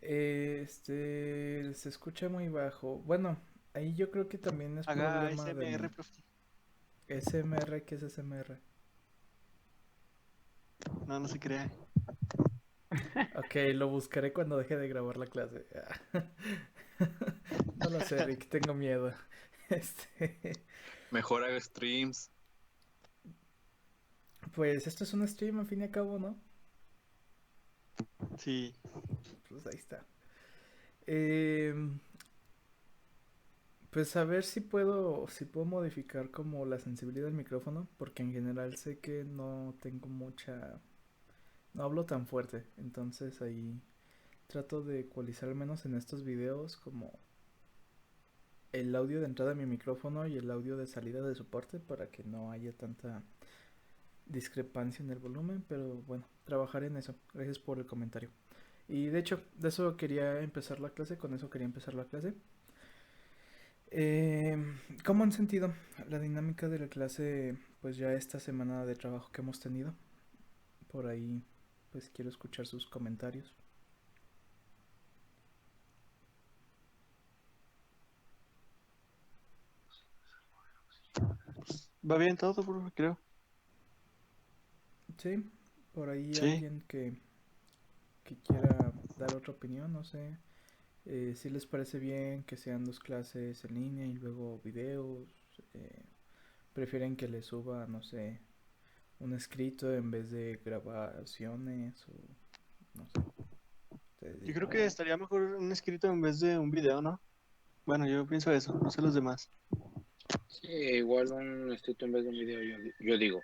Se escucha muy bajo. Bueno, ahí yo creo que también es Haga problema de ASMR, mi profe. SMR. ¿Qué es SMR? No, no se crea. Ok, lo buscaré cuando deje de grabar la clase. No lo sé, Rick, tengo miedo. Mejor haga streams. Pues esto es un stream, al fin y al cabo, ¿no? Sí. Pues ahí está. Pues a ver si puedo modificar como la sensibilidad del micrófono, porque en general sé que no tengo no hablo tan fuerte, entonces ahí trato de ecualizar al menos en estos videos como el audio de entrada de mi micrófono y el audio de salida de soporte para que no haya tanta discrepancia en el volumen, pero bueno, trabajaré en eso. Gracias por el comentario. Y de hecho, de eso quería empezar la clase, con eso quería empezar la clase. ¿Cómo han sentido la dinámica de la clase, pues ya esta semana de trabajo que hemos tenido? Por ahí, pues quiero escuchar sus comentarios. Va bien todo, profe, creo. Sí, por ahí Sí. alguien que quiera dar otra opinión, no sé. Si les parece bien que sean dos clases en línea y luego videos. Prefieren que les suba, no sé, un escrito en vez de grabaciones o no sé. Ustedes Yo digan. creo que estaría mejor un escrito en vez de un video, ¿no? Bueno, yo pienso eso, no sé los demás. Sí, igual un escrito en vez de un video, yo digo.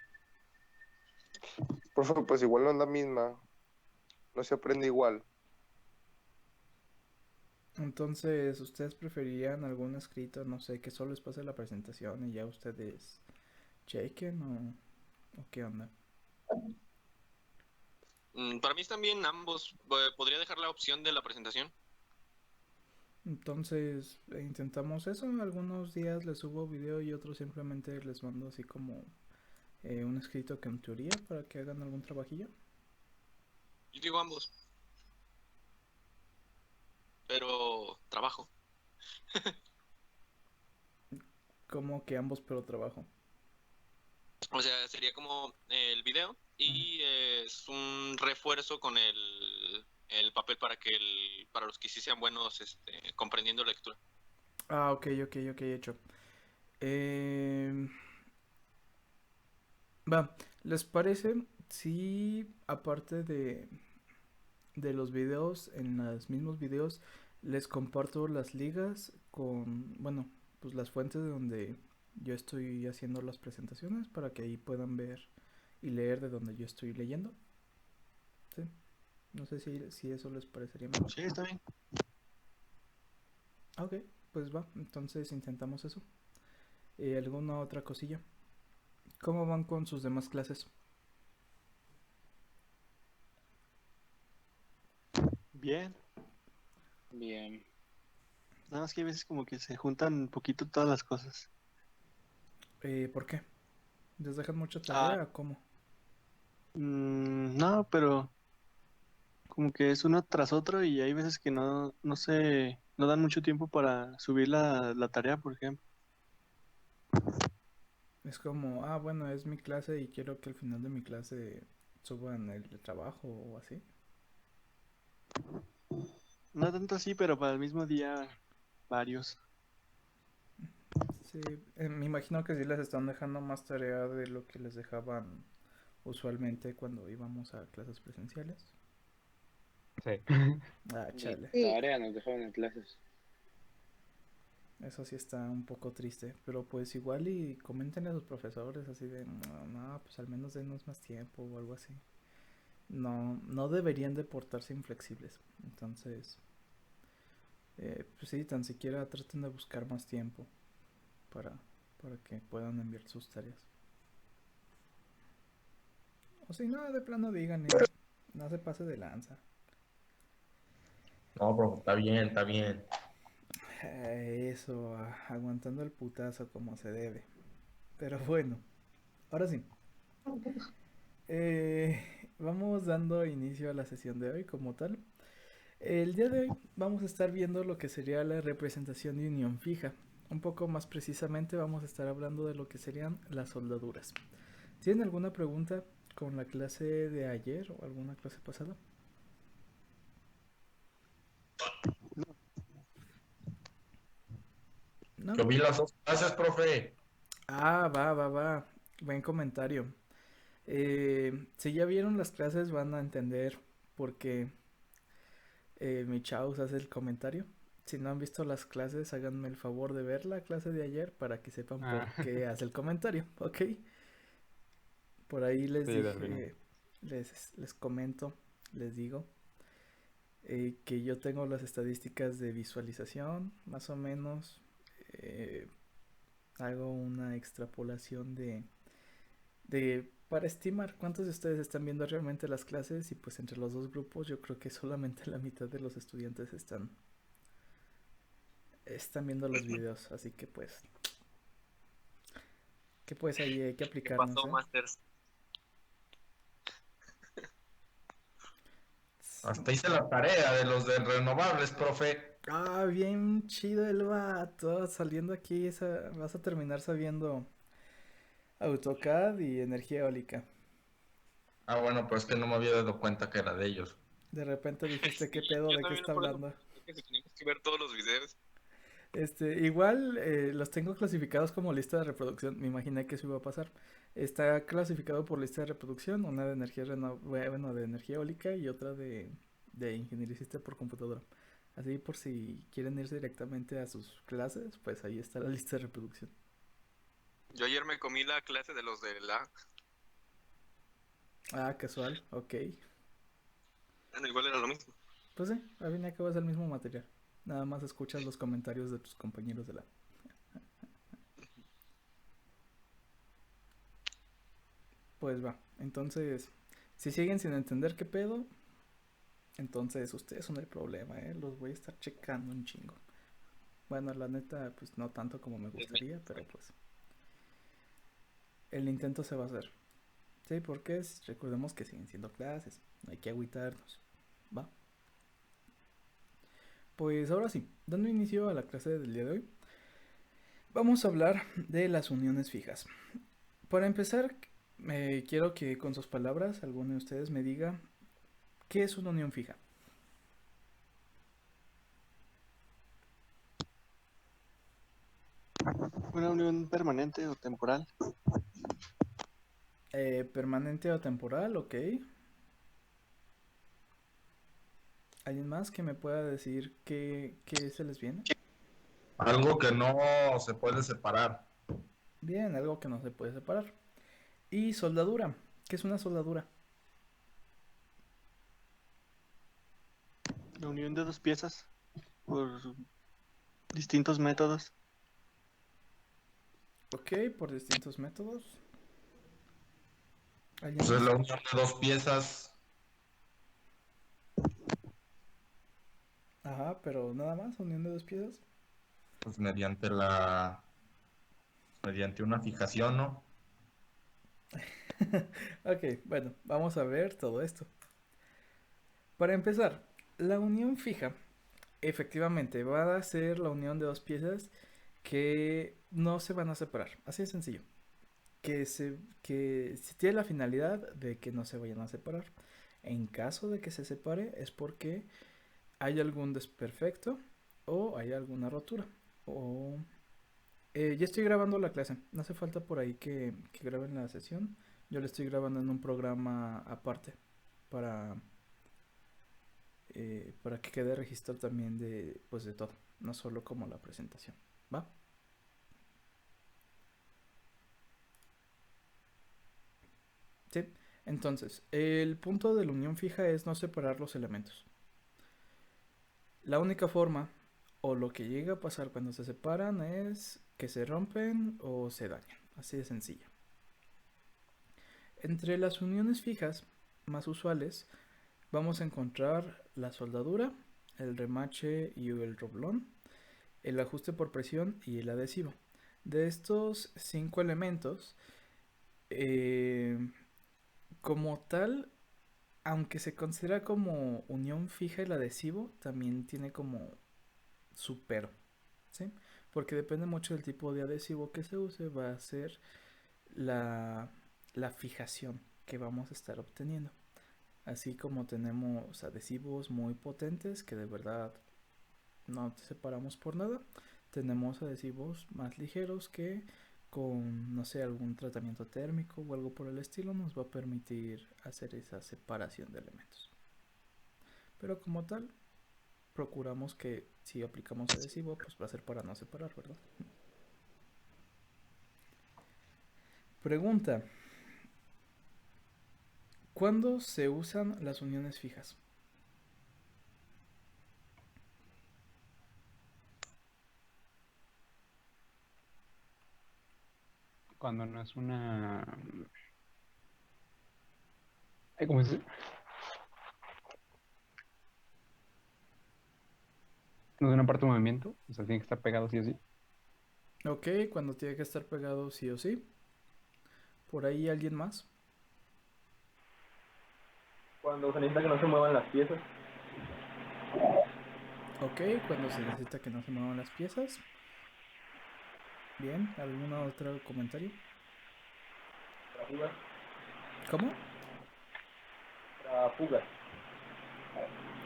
Profe, pues igual no es la misma, no se aprende igual. Entonces, ¿ustedes preferirían algún escrito, no sé, que solo les pase la presentación y ya ustedes chequen o qué onda? Para mí también ambos. Podría dejar la opción de la presentación. Entonces, intentamos eso. Algunos días les subo video y otros simplemente les mando así como un escrito que en teoría para que hagan algún trabajillo. Yo digo ambos. Pero trabajo. Como que ambos pero trabajo. O sea, sería como el video y es un refuerzo con el papel para que para los que sí sean buenos comprendiendo lectura. Ah, ok, hecho. Va, ¿les parece si aparte de los videos, en los mismos videos, les comparto las ligas con, bueno, pues las fuentes de donde yo estoy haciendo las presentaciones para que ahí puedan ver y leer de donde yo estoy leyendo? ¿Sí? No sé si eso les parecería mejor. Sí, está bien. Ok, pues va, entonces intentamos eso. ¿Alguna otra cosilla? ¿Cómo van con sus demás clases? Bien. Bien. Nada más que a veces como que se juntan un poquito todas las cosas. ¿Por qué? ¿Les dejan mucha tarea? ¿Cómo? No, pero como que es uno tras otro y hay veces que no dan mucho tiempo para subir la tarea, por ejemplo. Es como, bueno, es mi clase y quiero que al final de mi clase suban el trabajo o así. No tanto así, pero para el mismo día varios. Sí, me imagino que sí les están dejando más tarea de lo que les dejaban usualmente cuando íbamos a clases presenciales. Sí. Chale. Tarea nos dejaron en clases. Eso sí está un poco triste, pero pues igual y coméntenle a sus profesores así de, no, pues al menos denos más tiempo o algo así. No deberían de portarse inflexibles. Entonces, pues sí, tan siquiera traten de buscar más tiempo para que puedan enviar sus tareas. O si no, de plano díganle, no se pase de lanza. No, bro, está bien, está bien. Eso, aguantando el putazo como se debe. Pero bueno, ahora sí. Vamos dando inicio a la sesión de hoy como tal. El día de hoy vamos a estar viendo lo que sería la representación de unión fija. Un poco más precisamente vamos a estar hablando de lo que serían las soldaduras. ¿Tienen alguna pregunta con la clase de ayer o alguna clase pasada? ¿No? Yo vi las dos clases, profe. Va. Buen comentario. Si ya vieron las clases van a entender por qué mi Chaus hace el comentario. Si no han visto las clases, háganme el favor de ver la clase de ayer para que sepan por qué hace el comentario, ¿ok? Por ahí les dije, les comento, les digo que yo tengo las estadísticas de visualización, más o menos. Hago una extrapolación para estimar cuántos de ustedes están viendo realmente las clases y pues entre los dos grupos yo creo que solamente la mitad de los estudiantes están viendo los videos, así que pues ahí hay que aplicarnos. ¿Qué pasó, Masters? Hasta hice la tarea de los de renovables, profe. Bien chido el vato, saliendo aquí vas a terminar sabiendo AutoCAD y energía eólica. Bueno, pues que no me había dado cuenta que era de ellos. De repente dijiste, ¿qué pedo? ¿De qué está hablando? Tenemos que ver todos los videos. Igual los tengo clasificados como lista de reproducción. Me imaginé que eso iba a pasar. Está clasificado por lista de reproducción, una de energía de energía eólica y otra de ingeniería y sistema por computadora. Así por si quieren irse directamente a sus clases, pues ahí está la lista de reproducción. Yo ayer me comí la clase de los de la... Ah, casual, ok. Bueno, igual era lo mismo. Pues sí, al fin y al cabo es el mismo material. Nada más escuchas los comentarios de tus compañeros de la... Pues va, entonces, si siguen sin entender qué pedo, entonces ustedes son el problema, ¿eh? Los voy a estar checando un chingo. Bueno, la neta, pues no tanto como me gustaría, pero pues el intento se va a hacer. Sí, porque recordemos que siguen siendo clases, no hay que agüitarnos, ¿va? Pues ahora sí, dando inicio a la clase del día de hoy, vamos a hablar de las uniones fijas. Para empezar, quiero que con sus palabras alguno de ustedes me diga qué es una unión fija. Una unión permanente o temporal. Permanente o temporal, ok. ¿Alguien más que me pueda decir qué se les viene? Algo que no se puede separar. Bien, algo que no se puede separar. Y soldadura. ¿Qué es una soldadura? La unión de dos piezas por distintos métodos. Ok, por distintos métodos. ¿Alguien Pues es más? la unión de dos piezas. Ajá, pero nada más, unión de dos piezas. Pues mediante una fijación, ¿no? Ok, bueno, vamos a ver todo esto. Para empezar, la unión fija efectivamente va a ser la unión de dos piezas que no se van a separar. Así de sencillo. Que tiene la finalidad de que no se vayan a separar. En caso de que se separe es porque hay algún desperfecto o hay alguna rotura. O ya estoy grabando la clase. No hace falta por ahí que graben la sesión. Yo la estoy grabando en un programa aparte para que quede registro también de, pues de todo, no solo como la presentación, ¿va? Sí, entonces, el punto de la unión fija es no separar los elementos. La única forma, o lo que llega a pasar cuando se separan, es que se rompen o se dañan, así de sencilla. Entre las uniones fijas más usuales, vamos a encontrar la soldadura, el remache y el roblón, el ajuste por presión y el adhesivo. De estos 5 elementos, como tal, aunque se considera como unión fija el adhesivo, también tiene como su pero, ¿sí? Porque depende mucho del tipo de adhesivo que se use, va a ser la fijación que vamos a estar obteniendo. Así como tenemos adhesivos muy potentes que de verdad no te separamos por nada, tenemos adhesivos más ligeros que con, no sé, algún tratamiento térmico o algo por el estilo nos va a permitir hacer esa separación de elementos. Pero como tal, procuramos que si aplicamos adhesivo, pues va a ser para no separar, ¿verdad? Pregunta: ¿cuándo se usan las uniones fijas? Cuando no es una... ¿Cómo se dice? No es una parte de movimiento, o sea, tiene que estar pegado sí o sí. Ok, cuando tiene que estar pegado sí o sí. ¿Por ahí alguien más? Cuando se necesita que no se muevan las piezas. Ok, cuando se necesita que no se muevan las piezas. Bien, ¿algún otro comentario? La fuga. ¿Cómo? La fuga.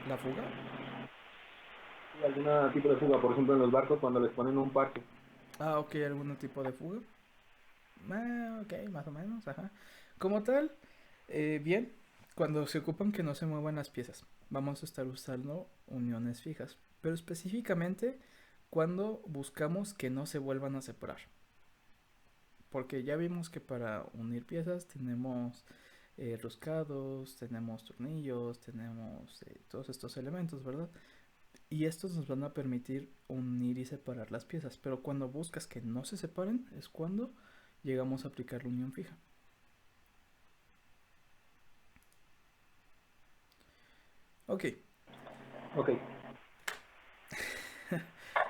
¿La fuga? Sí, algún tipo de fuga, por ejemplo en los barcos cuando les ponen un parque. Ah, ok, algún tipo de fuga. Ok, más o menos, ajá. Como tal, bien, cuando se ocupan que no se muevan las piezas, vamos a estar usando uniones fijas, pero específicamente cuando buscamos que no se vuelvan a separar. Porque ya vimos que para unir piezas tenemos roscados, tenemos tornillos, tenemos todos estos elementos, ¿verdad? Y estos nos van a permitir unir y separar las piezas. Pero cuando buscas que no se separen es cuando llegamos a aplicar la unión fija. Ok. Ok.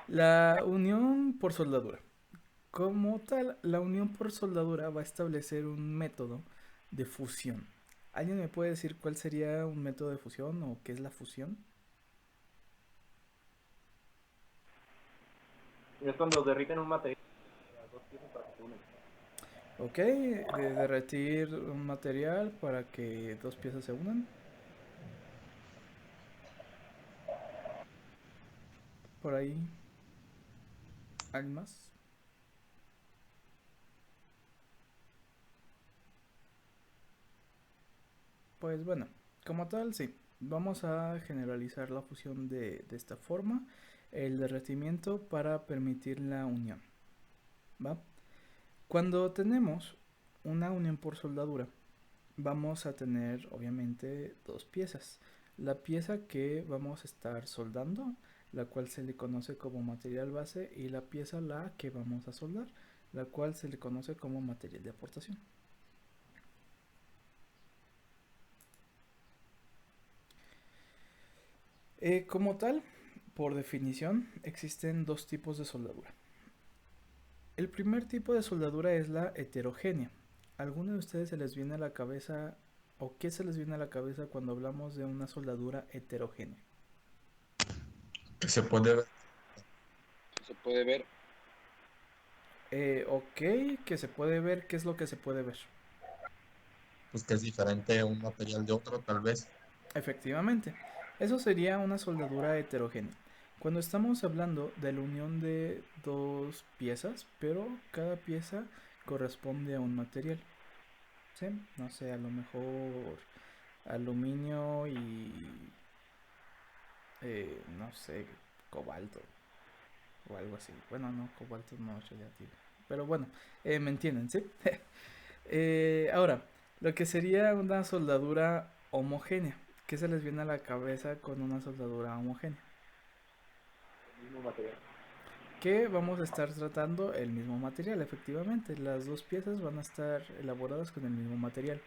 La unión por soldadura. Como tal, la unión por soldadura va a establecer un método de fusión. ¿Alguien me puede decir cuál sería un método de fusión o qué es la fusión? Es cuando derriten un material las dos piezas para que se unan. Ok, de derretir un material para que dos piezas se unan. Por ahí. ¿Alguien más? Pues bueno, como tal, sí. Vamos a generalizar la fusión de esta forma. El derretimiento para permitir la unión. ¿Va? Cuando tenemos una unión por soldadura, vamos a tener obviamente dos piezas. La pieza que vamos a estar soldando, la cual se le conoce como material base, y la pieza la que vamos a soldar, la cual se le conoce como material de aportación. Como tal, por definición, existen dos tipos de soldadura. El primer tipo de soldadura es la heterogénea. ¿Alguno de ustedes se les viene a la cabeza o qué se les viene a la cabeza cuando hablamos de una soldadura heterogénea? Que se puede ver. Se puede ver. Ok, que se puede ver. ¿Qué es lo que se puede ver? Pues que es diferente un material de otro, tal vez. Efectivamente, eso sería una soldadura heterogénea. Cuando estamos hablando de la unión de dos piezas, pero cada pieza corresponde a un material. ¿Sí? No sé, a lo mejor aluminio y no sé, cobalto o algo así. Bueno, no, cobalto no es relativo. Pero bueno, me entienden, ¿sí? Ahora, lo que sería una soldadura homogénea. ¿Qué se les viene a la cabeza con una soldadura homogénea? El mismo material. Que vamos a estar tratando el mismo material, efectivamente. Las dos piezas van a estar elaboradas con el mismo material.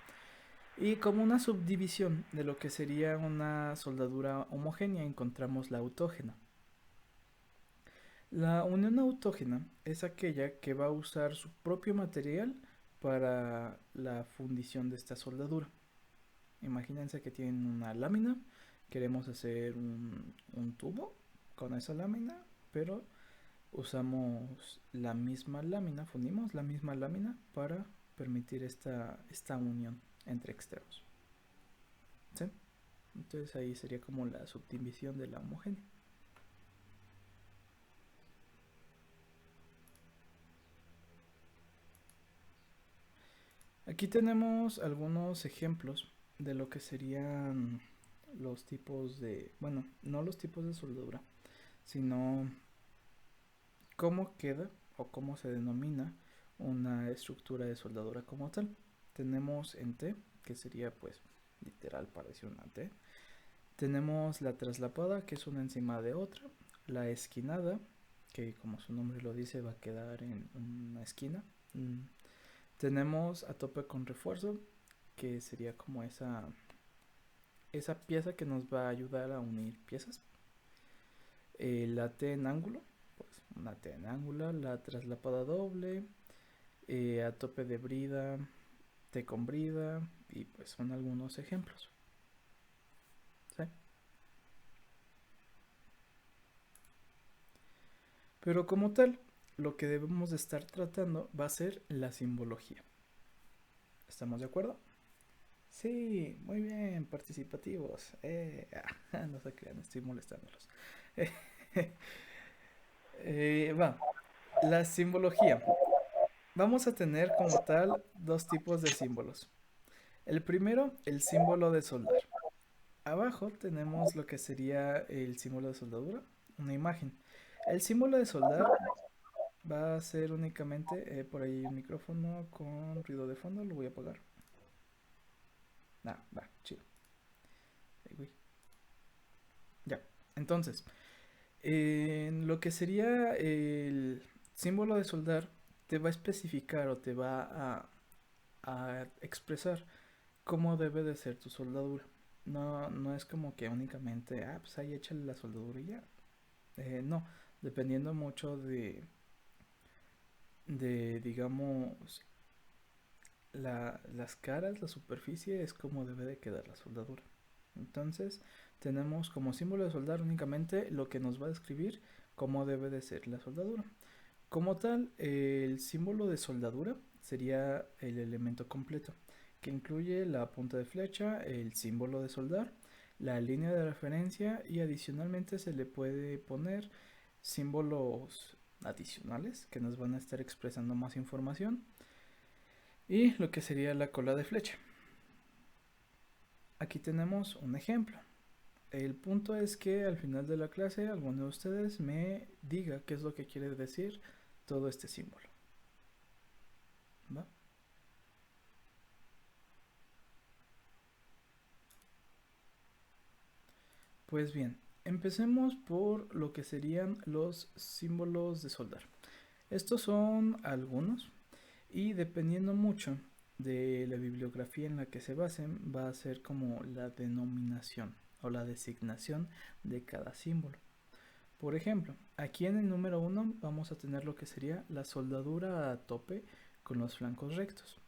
Y como una subdivisión de lo que sería una soldadura homogénea encontramos la autógena. La unión autógena es aquella que va a usar su propio material para la fundición de esta soldadura. Imagínense que tienen una lámina, queremos hacer un tubo con esa lámina, pero usamos la misma lámina, fundimos la misma lámina para permitir esta unión entre extremos. ¿Sí? Entonces ahí sería como la subdivisión de la homogénea. Aquí tenemos algunos ejemplos de lo que serían los tipos de, bueno, no los tipos de soldadura, sino cómo queda o cómo se denomina una estructura de soldadura como tal. Tenemos en T, que sería pues literal parece una T. Tenemos la traslapada, que es una encima de otra. La esquinada, que como su nombre lo dice va a quedar en una esquina. Tenemos a tope con refuerzo, que sería como esa pieza que nos va a ayudar a unir piezas. La T en ángulo, pues una T en ángulo. La traslapada doble, a tope de brida, T con brida, y pues son algunos ejemplos. ¿Sí? Pero como tal, lo que debemos de estar tratando va a ser la simbología. ¿Estamos de acuerdo? Sí, muy bien, participativos. No se crean, estoy molestándolos. Va, la simbología. Vamos a tener como tal dos tipos de símbolos. El primero, el símbolo de soldar. Abajo tenemos lo que sería el símbolo de soldadura, una imagen. El símbolo de soldar Va a ser únicamente por ahí un micrófono con ruido de fondo, lo voy a apagar. Va, chido. Ay, güey. Ya, entonces, en lo que sería el símbolo de soldar, te va a especificar o te va a expresar cómo debe de ser tu soldadura. No es como que únicamente, pues ahí échale la soldadura y ya. No, dependiendo mucho digamos, las caras, la superficie, es como debe de quedar la soldadura. Entonces, tenemos como símbolo de soldar únicamente lo que nos va a describir cómo debe de ser la soldadura. Como tal, el símbolo de soldadura sería el elemento completo, que incluye la punta de flecha, el símbolo de soldar, la línea de referencia y adicionalmente se le puede poner símbolos adicionales que nos van a estar expresando más información y lo que sería la cola de flecha. Aquí tenemos un ejemplo. El punto es que al final de la clase alguno de ustedes me diga qué es lo que quiere decir todo este símbolo. ¿Va? Pues bien, empecemos por lo que serían los símbolos de soldar. Estos son algunos y dependiendo mucho de la bibliografía en la que se basen, va a ser como la denominación o la designación de cada símbolo. Por ejemplo, aquí en el número 1 vamos a tener lo que sería la soldadura a tope con los flancos rectos.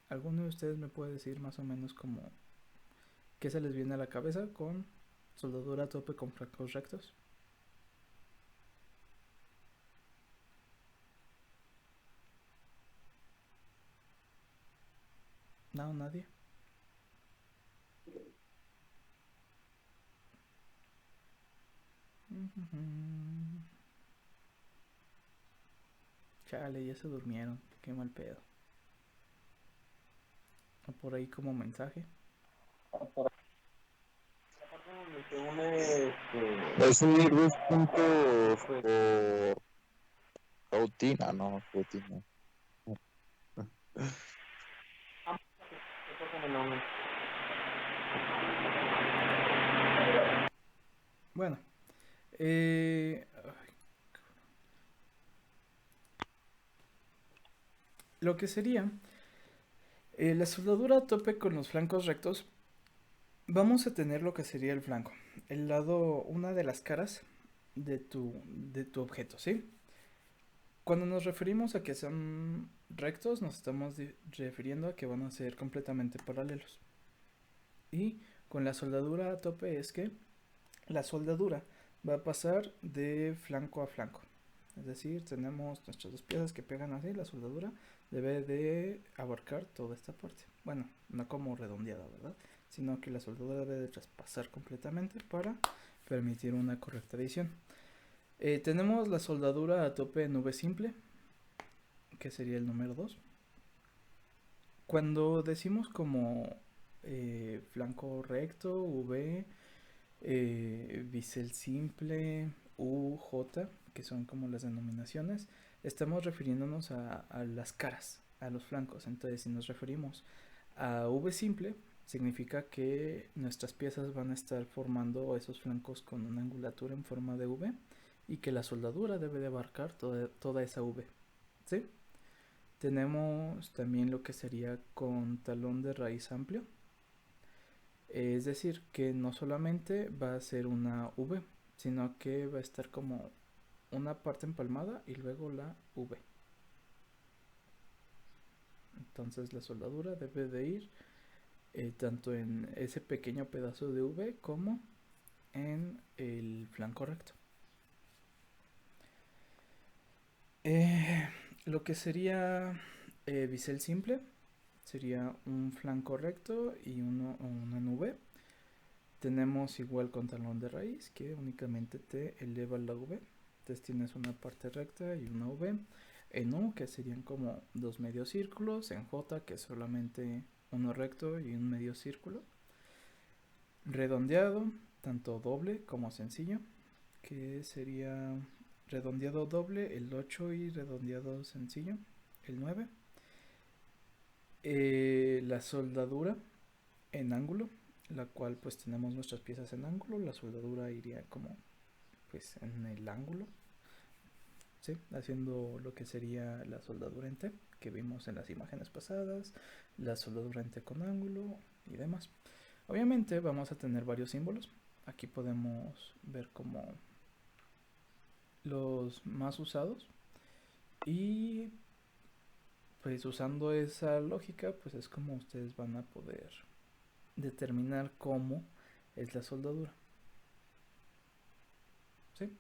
¿Alguno de ustedes me puede decir más o menos como qué se les viene a la cabeza con soldadura a tope con flancos rectos? No, nadie. Chale, ya se durmieron. Qué mal pedo. O por ahí como mensaje. Es subir 2 puntos por rutina, no, rutina. Bueno, lo que sería la soldadura a tope con los flancos rectos, vamos a tener lo que sería el flanco, el lado, una de las caras de tu objeto, ¿sí? Cuando nos referimos a que son rectos, nos estamos refiriendo a que van a ser completamente paralelos. Y con la soldadura a tope es que la soldadura va a pasar de flanco a flanco. Es decir, tenemos nuestras dos piezas que pegan así, la soldadura debe de abarcar toda esta parte. Bueno, no como redondeada, ¿verdad? Sino que la soldadura debe de traspasar completamente para permitir una correcta adición. Tenemos la soldadura a tope en V simple, que sería el número 2. Cuando decimos como flanco recto, V, bisel simple, U, J, que son como las denominaciones, estamos refiriéndonos a las caras, a los flancos. Entonces, si nos referimos a V simple, significa que nuestras piezas van a estar formando esos flancos con una angulatura en forma de V y que la soldadura debe de abarcar toda esa V, ¿sí? Tenemos también lo que sería con talón de raíz amplio, es decir, que no solamente va a ser una V, sino que va a estar como una parte empalmada y luego la V. Entonces la soldadura debe de ir tanto en ese pequeño pedazo de V como en el flanco recto. Lo que sería bisel simple sería un flanco recto y uno en V. Tenemos igual con talón de raíz, que únicamente te eleva la V. Entonces tienes una parte recta y una V. En U, que serían como dos medios círculos. En J, que es solamente uno recto y un medio círculo. Redondeado, tanto doble como sencillo, que sería redondeado doble, el 8 y redondeado sencillo, el 9. La soldadura en ángulo, la cual pues tenemos nuestras piezas en ángulo, la soldadura iría como pues en el ángulo, ¿sí? Haciendo lo que sería la soldadura en T, que vimos en las imágenes pasadas, la soldadura en T con ángulo y demás. Obviamente vamos a tener varios símbolos. Aquí podemos ver como los más usados, y pues usando esa lógica pues es como ustedes van a poder determinar cómo es la soldadura, ¿sí?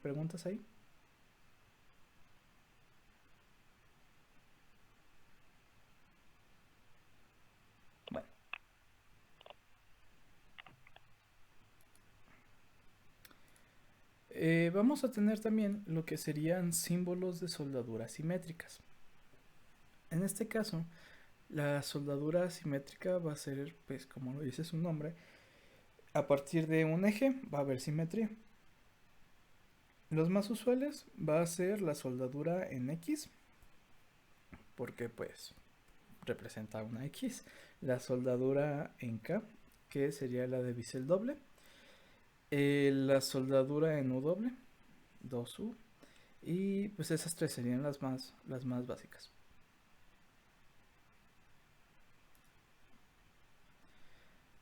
¿Preguntas ahí? Bueno. Vamos a tener también lo que serían símbolos de soldadura simétricas. En este caso, la soldadura simétrica va a ser, pues como lo dice su nombre, a partir de un eje va a haber simetría. Los más usuales va a ser la soldadura en X, porque pues representa una X. La soldadura en K, que sería la de bisel doble. La soldadura en U doble, 2U. Y pues esas tres serían las más básicas.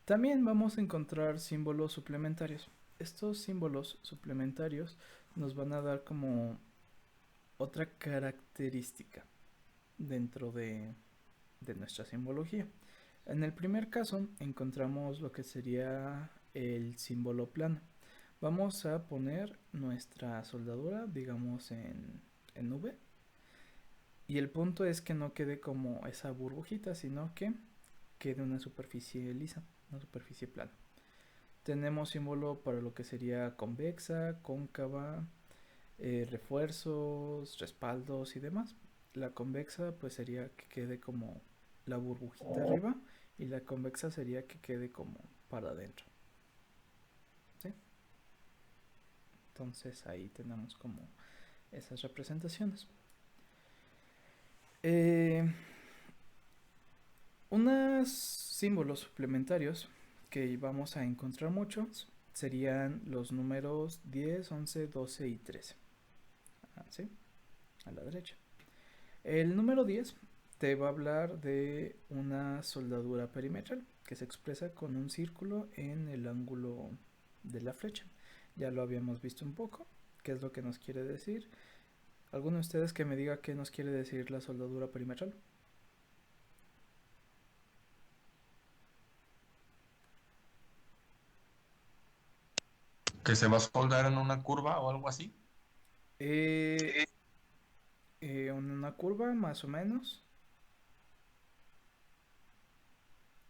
También vamos a encontrar símbolos suplementarios. Estos símbolos suplementarios nos van a dar como otra característica dentro de nuestra simbología. En el primer caso encontramos lo que sería el símbolo plano. Vamos a poner nuestra soldadura, digamos en V, y el punto es que no quede como esa burbujita, sino que quede una superficie lisa, una superficie plana. Tenemos símbolo para lo que sería convexa, cóncava, refuerzos, respaldos y demás. La convexa pues sería que quede como la burbujita arriba, y la convexa sería que quede como para adentro, ¿sí? Entonces ahí tenemos como esas representaciones. Unos símbolos suplementarios que vamos a encontrar muchos serían los números 10, 11, 12 y 13. ¿Sí? A la derecha. El número 10 te va a hablar de una soldadura perimetral que se expresa con un círculo en el ángulo de la flecha. Ya lo habíamos visto un poco, qué es lo que nos quiere decir. ¿Alguno de ustedes que me diga qué nos quiere decir la soldadura perimetral? ¿Que se va a soldar en una curva o algo así? Una curva más o menos.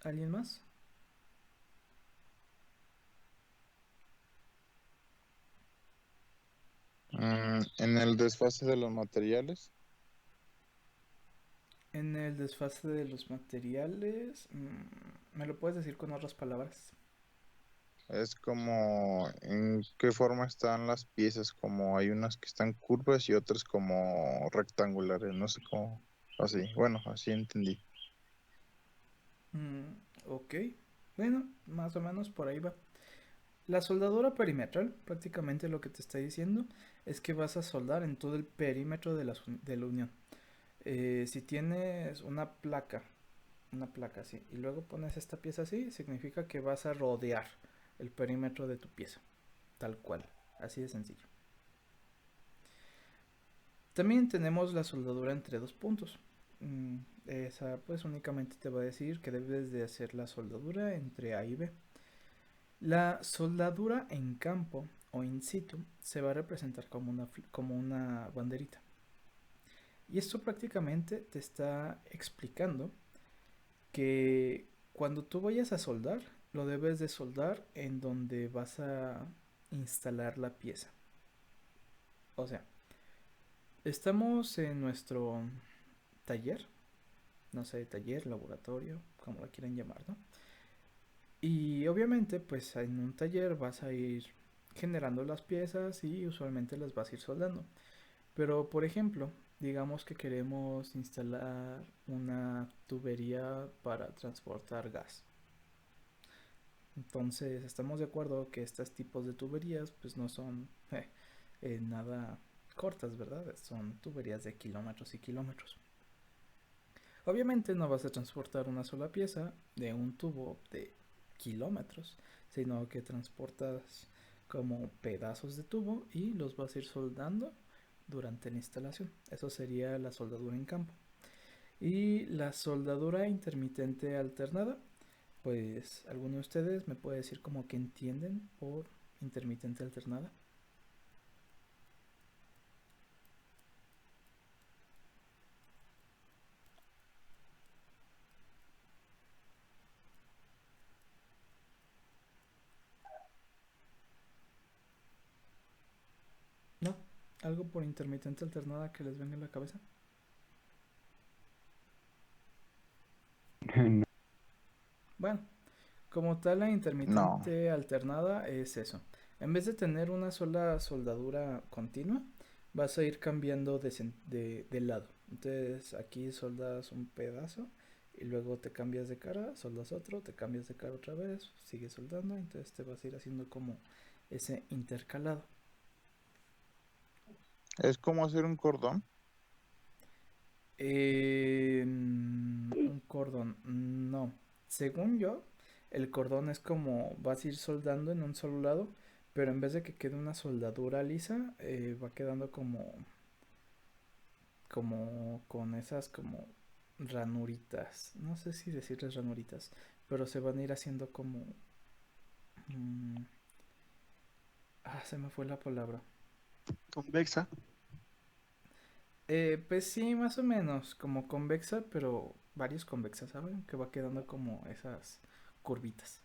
¿Alguien más? En el desfase de los materiales. En el desfase de los materiales, ¿me lo puedes decir con otras palabras? Es como en qué forma están las piezas, como hay unas que están curvas y otras como rectangulares, no sé cómo, así, bueno, así entendí. Ok, bueno, más o menos por ahí va. La soldadura perimetral, prácticamente lo que te está diciendo es que vas a soldar en todo el perímetro de la unión. Si tienes una placa así, y luego pones esta pieza así, significa que vas a rodear el perímetro de tu pieza, tal cual, así de sencillo. También tenemos la soldadura entre dos puntos. Esa pues únicamente te va a decir que debes de hacer la soldadura entre A y B. La soldadura en campo o in situ se va a representar como una banderita. Y esto prácticamente te está explicando que cuando tú vayas a soldar, lo debes de soldar en donde vas a instalar la pieza. O sea, estamos en nuestro taller, no sé, taller, laboratorio, como lo quieran llamar, ¿no? Y obviamente, pues en un taller vas a ir generando las piezas y usualmente las vas a ir soldando. Pero por ejemplo, digamos que queremos instalar una tubería para transportar gas. Entonces estamos de acuerdo que estos tipos de tuberías pues no son nada cortas, ¿verdad? Son tuberías de kilómetros y kilómetros. Obviamente no vas a transportar una sola pieza de un tubo de kilómetros, sino que transportas como pedazos de tubo y los vas a ir soldando durante la instalación. Eso sería la soldadura en campo. Y la soldadura intermitente alternada, pues alguno de ustedes me puede decir como que entienden por intermitente alternada. ¿No? ¿Algo por intermitente alternada que les venga en la cabeza? No. Bueno, como tal la intermitente alternada es eso. En vez de tener una sola soldadura continua, vas a ir cambiando de lado. Entonces aquí soldas un pedazo y luego te cambias de cara, soldas otro, te cambias de cara otra vez, sigues soldando, entonces te vas a ir haciendo como ese intercalado. ¿Es como hacer un cordón? Un cordón, no. Según yo, el cordón es como vas a ir soldando en un solo lado, pero en vez de que quede una soldadura lisa, va quedando como con esas como ranuritas. No sé si decirles ranuritas, pero se van a ir haciendo como... se me fue la palabra. Convexa. Pues sí, más o menos, como convexa, pero varios convexas, ¿saben? Que va quedando como esas curvitas.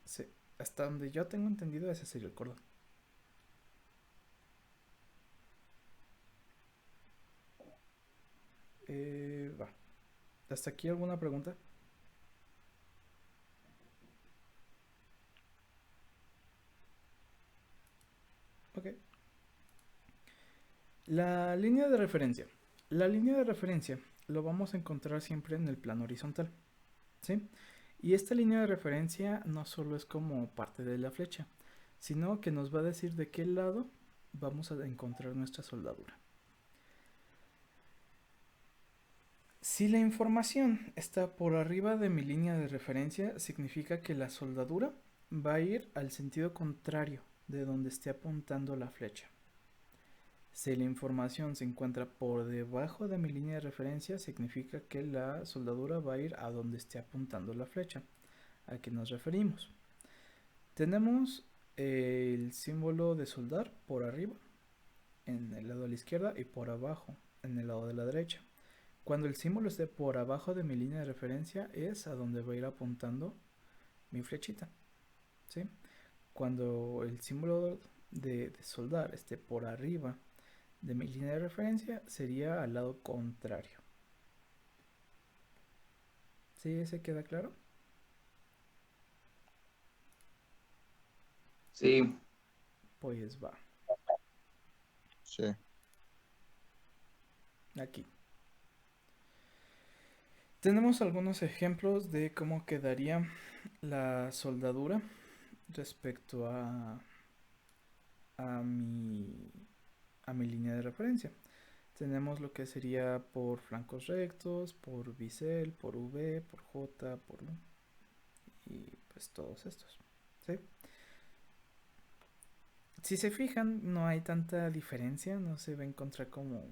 Sí, hasta donde yo tengo entendido ese sería el cordón. Va. ¿Hasta aquí alguna pregunta? Ok. La línea de referencia. La línea de referencia lo vamos a encontrar siempre en el plano horizontal, ¿sí? Y esta línea de referencia no solo es como parte de la flecha, sino que nos va a decir de qué lado vamos a encontrar nuestra soldadura. Si la información está por arriba de mi línea de referencia, significa que la soldadura va a ir al sentido contrario de donde esté apuntando la flecha. Si la información se encuentra por debajo de mi línea de referencia, significa que la soldadura va a ir a donde esté apuntando la flecha. ¿A qué nos referimos? Tenemos el símbolo de soldar por arriba, en el lado de la izquierda, y por abajo, en el lado de la derecha. Cuando el símbolo esté por abajo de mi línea de referencia, es a donde va a ir apuntando mi flechita, ¿sí? Cuando el símbolo de soldar esté por arriba de mi línea de referencia, sería al lado contrario. ¿Sí? ¿Se queda claro? Sí. Pues va. Sí. Aquí. Tenemos algunos ejemplos de cómo quedaría la soldadura respecto a mi línea de referencia. Tenemos lo que sería por flancos rectos, por bisel, por V, por J, por U, y pues todos estos, ¿sí? Si se fijan, no hay tanta diferencia, no se va a encontrar como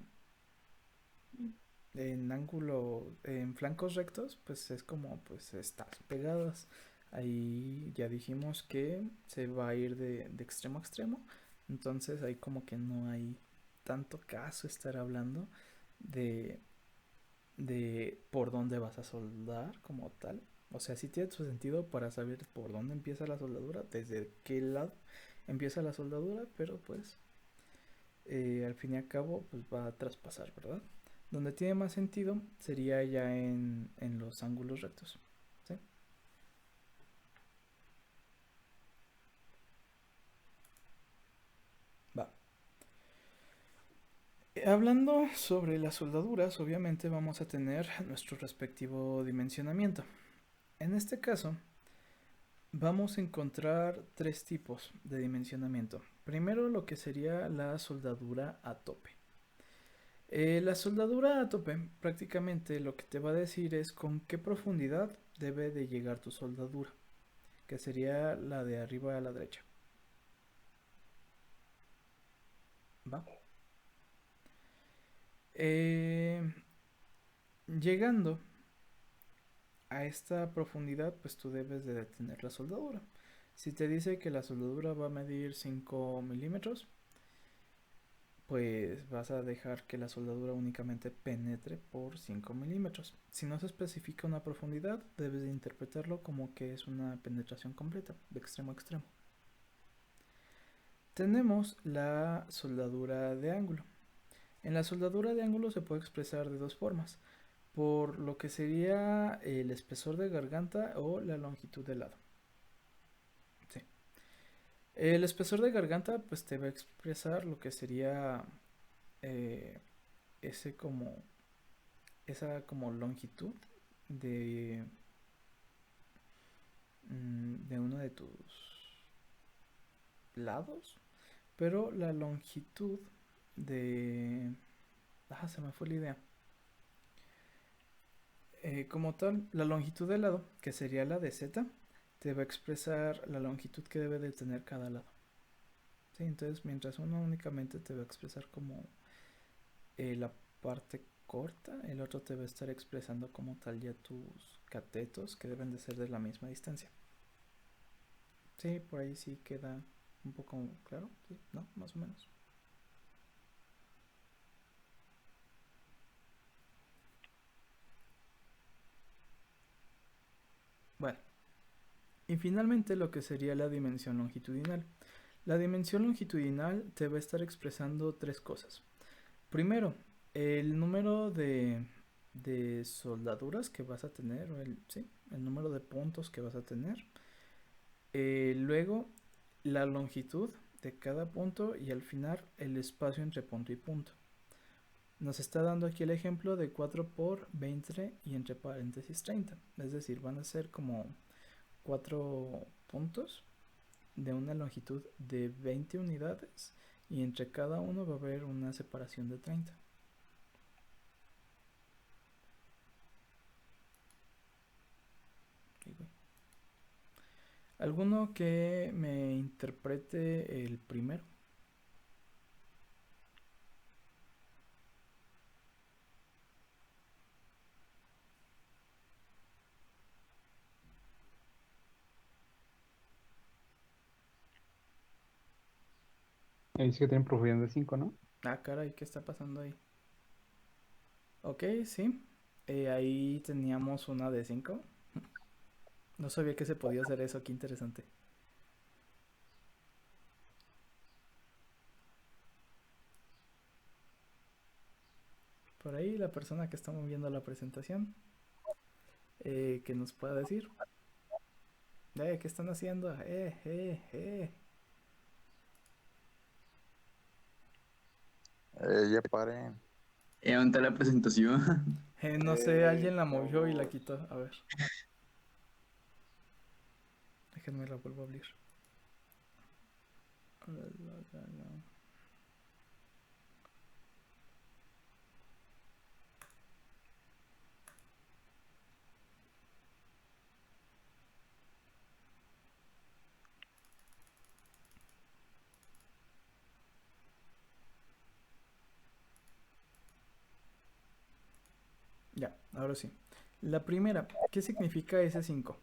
en ángulo, en flancos rectos, pues es como pues están pegadas. Ahí ya dijimos que se va a ir de extremo a extremo, entonces ahí como que no hay tanto caso estar hablando de por dónde vas a soldar como tal. O sea, sí tiene su sentido para saber por dónde empieza la soldadura, desde qué lado empieza la soldadura, pero pues al fin y al cabo pues va a traspasar, ¿verdad? Donde tiene más sentido sería ya en los ángulos rectos, ¿sí? Hablando sobre las soldaduras, obviamente vamos a tener nuestro respectivo dimensionamiento. En este caso, vamos a encontrar tres tipos de dimensionamiento. Primero, lo que sería la soldadura a tope. La soldadura a tope prácticamente lo que te va a decir es con qué profundidad debe de llegar tu soldadura, que sería la de arriba a la derecha. ¿Va? Llegando a esta profundidad, pues tú debes de detener la soldadura. Si te dice que la soldadura va a medir 5 milímetros, pues vas a dejar que la soldadura únicamente penetre por 5 milímetros. Si no se especifica una profundidad, debes de interpretarlo como que es una penetración completa, de extremo a extremo. Tenemos la soldadura de ángulo. En la soldadura de ángulo se puede expresar de dos formas, por lo que sería el espesor de garganta o la longitud de lado. Sí. El espesor de garganta pues te va a expresar lo que sería esa como longitud de uno de tus lados, pero la longitud de... se me fue la idea. Como tal, la longitud del lado, que sería la de Z, te va a expresar la longitud que debe de tener cada lado. ¿Sí? Entonces, mientras uno únicamente te va a expresar como la parte corta, el otro te va a estar expresando como tal ya tus catetos, que deben de ser de la misma distancia. Sí, por ahí sí queda un poco claro, ¿sí? ¿No? Más o menos. Bueno, y finalmente lo que sería la dimensión longitudinal. La dimensión longitudinal te va a estar expresando tres cosas. Primero, el número de soldaduras que vas a tener, o el número de puntos que vas a tener. Luego, la longitud de cada punto y al final el espacio entre punto y punto. Nos está dando aquí el ejemplo de 4 por 20 y entre paréntesis 30. Es decir, van a ser como 4 puntos de una longitud de 20 unidades y entre cada uno va a haber una separación de 30. ¿Alguno que me interprete el primero? Dice que tienen profundidad de 5, ¿no? Ah, caray, ¿qué está pasando ahí? Ok, sí. Ahí teníamos una de 5. No sabía que se podía hacer eso, qué interesante. Por ahí la persona que está moviendo la presentación, que nos pueda decir. ¿Qué están haciendo? Ya paren. ¿Dónde está la presentación? No sé, alguien la movió y la quitó. A ver. Déjenme la vuelvo a abrir. Ya, ahora sí. La primera, ¿qué significa ese 5?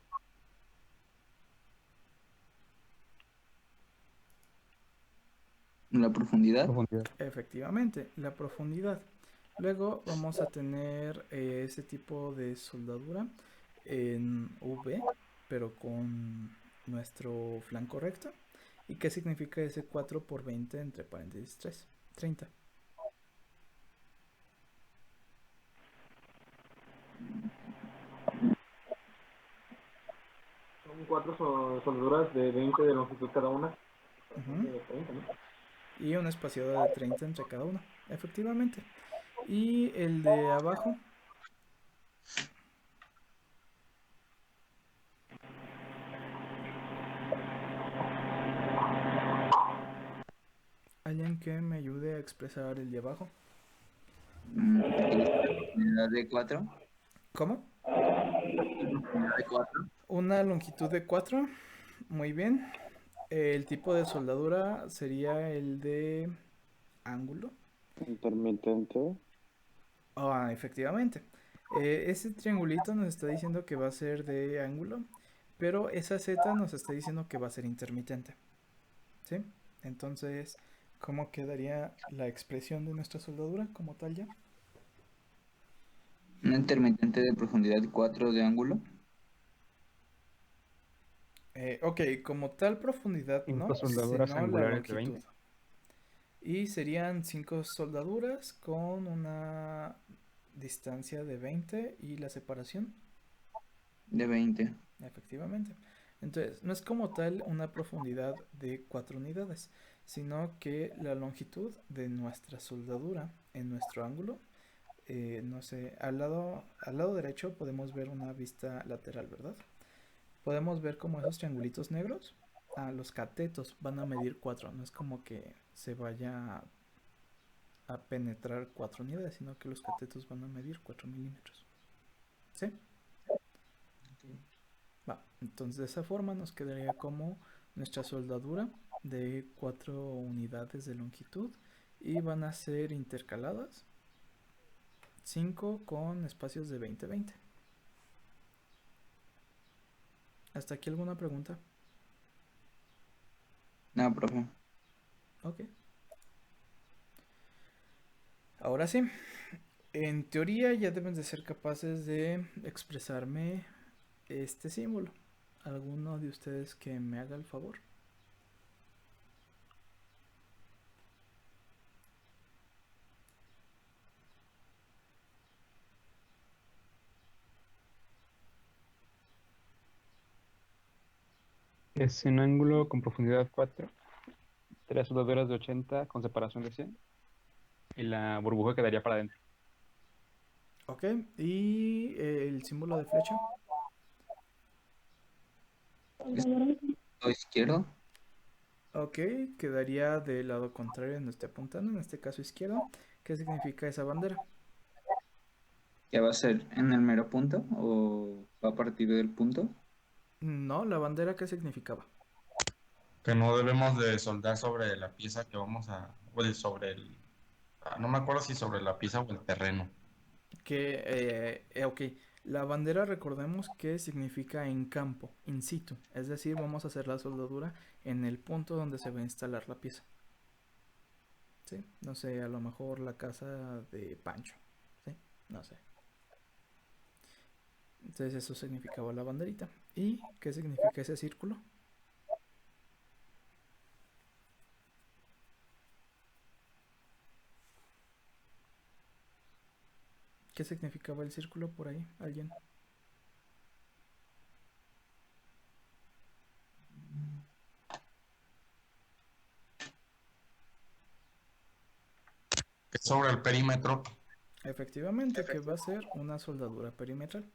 ¿La profundidad? Efectivamente, la profundidad. Luego vamos a tener ese tipo de soldadura en V, pero con nuestro flanco recto. ¿Y qué significa ese 4 por 20 entre paréntesis 3? 30. Son 4 soldaduras de 20 de longitud cada una. De 30, ¿no? Y un espaciador de 30 entre cada una. efectivamente. Y el de abajo. ¿Alguien que me ayude a expresar el de abajo? Unidad de 4. ¿Cómo? Unidad de 4. Una longitud de 4. Muy bien. El tipo de soldadura sería el de ángulo. Intermitente. Ah, efectivamente. Ese triangulito nos está diciendo que va a ser de ángulo, pero esa Z nos está diciendo que va a ser intermitente. ¿Sí? Entonces, ¿cómo quedaría la expresión de nuestra soldadura como tal ya? Una intermitente de profundidad 4 de ángulo. Ok, como tal profundidad, Cinco ¿no? soldaduras Sino la angulares de longitud. 20. Y serían 5 soldaduras con una distancia de 20 y la separación. De 20. Efectivamente. Entonces, no es como tal una profundidad de 4 unidades, sino que la longitud de nuestra soldadura en nuestro ángulo, no sé, al lado derecho podemos ver una vista lateral, ¿verdad? Podemos ver como esos triangulitos negros. Los catetos van a medir 4, no es como que se vaya a penetrar 4 unidades, sino que los catetos van a medir 4 milímetros. ¿Sí? Va, entonces de esa forma nos quedaría como nuestra soldadura de 4 unidades de longitud y van a ser intercaladas 5 con espacios de 20-20. ¿Hasta aquí alguna pregunta? No, profe. Ok. Ahora sí, en teoría ya deben de ser capaces de expresarme este símbolo. ¿Alguno de ustedes que me haga el favor? Es un ángulo con profundidad 4, 3 soldaduras de 80 con separación de 100 y la burbuja quedaría para adentro. Ok, y el símbolo de flecha. ¿O izquierdo? Ok, quedaría del lado contrario donde esté apuntando, en este caso izquierdo. ¿Qué significa esa bandera? ¿Ya va a ser en el mero punto o va a partir del punto? No, la bandera, ¿qué significaba? Que no debemos de soldar sobre la pieza que vamos a... Bueno, sobre el... No me acuerdo si sobre la pieza o el terreno. Ok, la bandera recordemos que significa en campo, in situ. Es decir, vamos a hacer la soldadura en el punto donde se va a instalar la pieza. ¿Sí? No sé, a lo mejor la casa de Pancho. ¿Sí? No sé. Entonces eso significaba la banderita. ¿Y qué significa ese círculo? ¿Qué significaba el círculo por ahí? ¿Alguien? Es sobre el perímetro. Efectivamente, que va a ser una soldadura perimetral.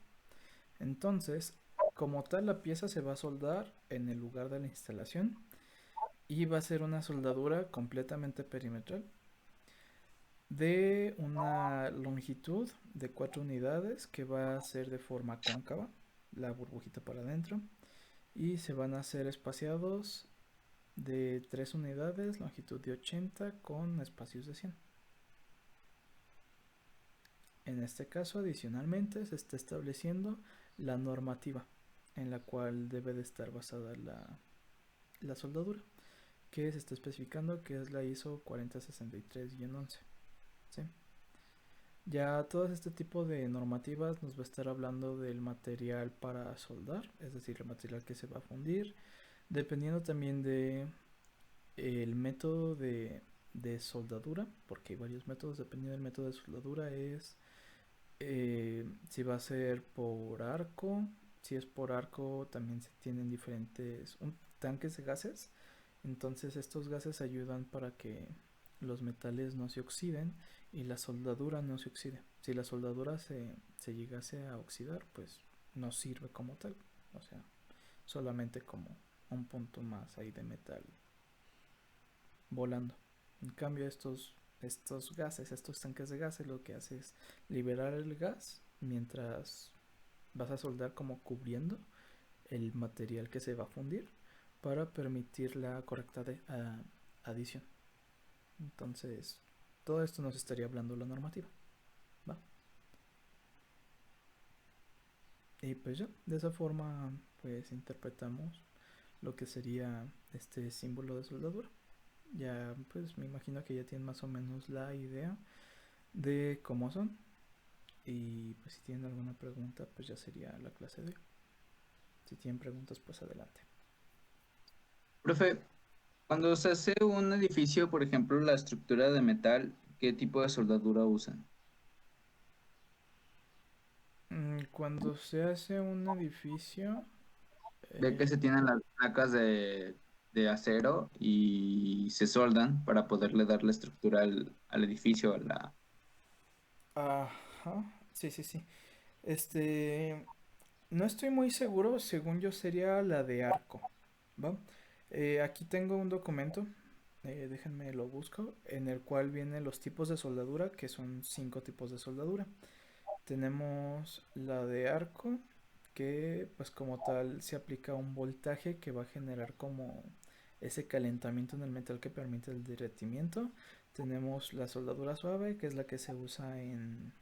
Entonces, como tal, la pieza se va a soldar en el lugar de la instalación y va a ser una soldadura completamente perimetral de una longitud de 4 unidades que va a ser de forma cóncava, la burbujita para adentro, y se van a hacer espaciados de 3 unidades, longitud de 80 con espacios de 100. En este caso, adicionalmente, se está estableciendo la normativa en la cual debe de estar basada la soldadura, que se está especificando que es la ISO 4063-11. ¿Sí? Ya todo este tipo de normativas nos va a estar hablando del material para soldar, es decir, el material que se va a fundir, dependiendo también de el método de soldadura, porque hay varios métodos, dependiendo del método de soldadura es si va a ser por arco. Si es por arco también se tienen diferentes tanques de gases, entonces estos gases ayudan para que los metales no se oxiden y la soldadura no se oxide. Si la soldadura se llegase a oxidar, pues no sirve como tal, o sea, solamente como un punto más ahí de metal volando. En cambio estos gases, estos tanques de gases, lo que hace es liberar el gas mientras vas a soldar, como cubriendo el material que se va a fundir para permitir la correcta adición. Entonces, todo esto nos estaría hablando la normativa, ¿va? Y pues ya, de esa forma pues interpretamos lo que sería este símbolo de soldadura. Ya pues me imagino que ya tienen más o menos la idea de cómo son. Y pues si tienen alguna pregunta, pues ya sería la clase de hoy. Si tienen preguntas, pues adelante. Profe, cuando se hace un edificio, por ejemplo, la estructura de metal, ¿qué tipo de soldadura usan? Cuando se hace un edificio, Ve que se tienen las placas de acero y se soldan para poderle dar la estructura al edificio, a la... Ajá, sí. No estoy muy seguro, según yo sería la de arco, ¿va? Aquí tengo un documento, déjenme lo busco, en el cual vienen los tipos de soldadura, que son 5 tipos de soldadura. Tenemos la de arco, que pues como tal se aplica un voltaje que va a generar como ese calentamiento en el metal que permite el derretimiento. Tenemos la soldadura suave, que es la que se usa en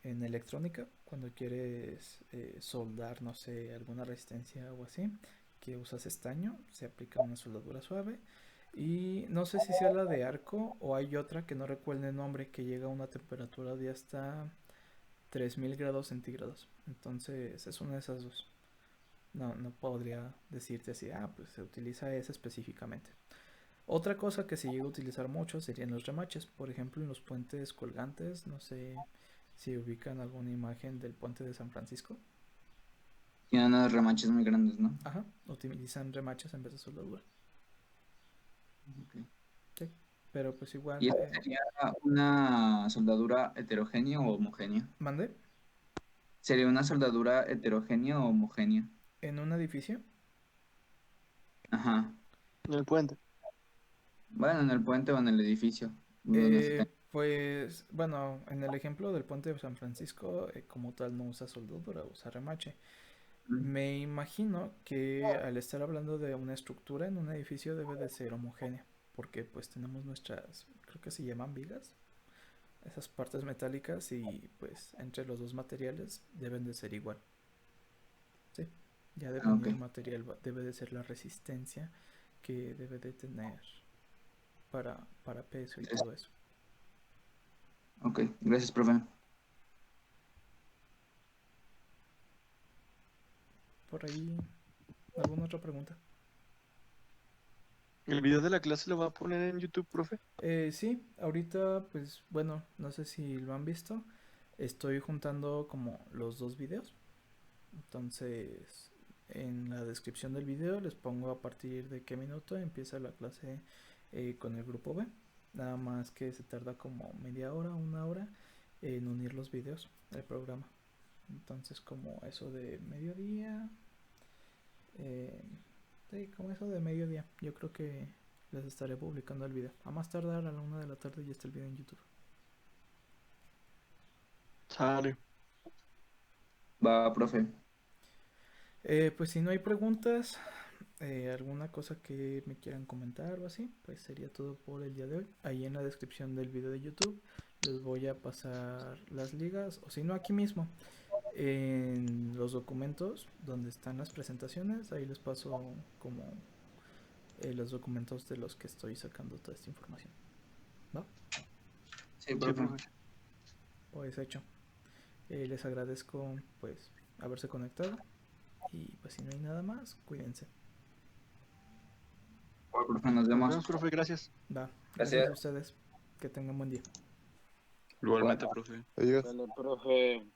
electrónica, cuando quieres soldar, no sé, alguna resistencia o así, que usas estaño, se aplica una soldadura suave. Y no sé si sea la de arco o hay otra que no recuerdo el nombre, que llega a una temperatura de hasta 3000 grados centígrados. Entonces es una de esas dos. No podría decirte así, pues se utiliza esa específicamente. Otra cosa que se llega a utilizar mucho serían los remaches, por ejemplo en los puentes colgantes. No sé si ubican alguna imagen del puente de San Francisco. Tienen unos remaches muy grandes, ¿no? Ajá, utilizan remaches en vez de soldadura. Okay. Sí, pero pues igual. ¿Y esta sería una soldadura heterogénea o homogénea? ¿Mande? ¿Sería una soldadura heterogénea o homogénea? ¿En un edificio? Ajá. En el puente. Bueno, en el puente o en el edificio. Pues bueno, en el ejemplo del puente de San Francisco, como tal no usa soldadura, usa remache. Me imagino que al estar hablando de una estructura en un edificio debe de ser homogénea, porque pues tenemos nuestras, creo que se llaman vigas, esas partes metálicas, y pues entre los dos materiales deben de ser igual. Sí, ya dependiendo del material debe de ser la resistencia que debe de tener para peso y todo eso. Ok, gracias, profe. Por ahí, ¿alguna otra pregunta? ¿El video de la clase lo va a poner en YouTube, profe? Sí, ahorita pues bueno, no sé si lo han visto. Estoy juntando como los dos videos. Entonces, en la descripción del video les pongo a partir de qué minuto empieza la clase con el grupo B. Nada más que se tarda como media hora, una hora en unir los videos del programa. Entonces, como eso de mediodía, sí, como eso de mediodía, yo creo que les estaré publicando el video. A más tardar a la 1 de la tarde ya está el video en YouTube. Sale. Va, profe. Pues si no hay preguntas, alguna cosa que me quieran comentar o así, pues sería todo por el día de hoy. Ahí en la descripción del video de YouTube les voy a pasar las ligas, o si no aquí mismo en los documentos donde están las presentaciones, ahí les paso como los documentos de los que estoy sacando toda esta información. ¿Va? Sí, profe. Pues hecho. Les agradezco pues haberse conectado. Y pues si no hay nada más, cuídense. Bueno, profe, nos vemos. Nos vemos, profe, gracias. Va, gracias a ustedes. Que tengan buen día. Igualmente, profe. Adiós. Dale, profe.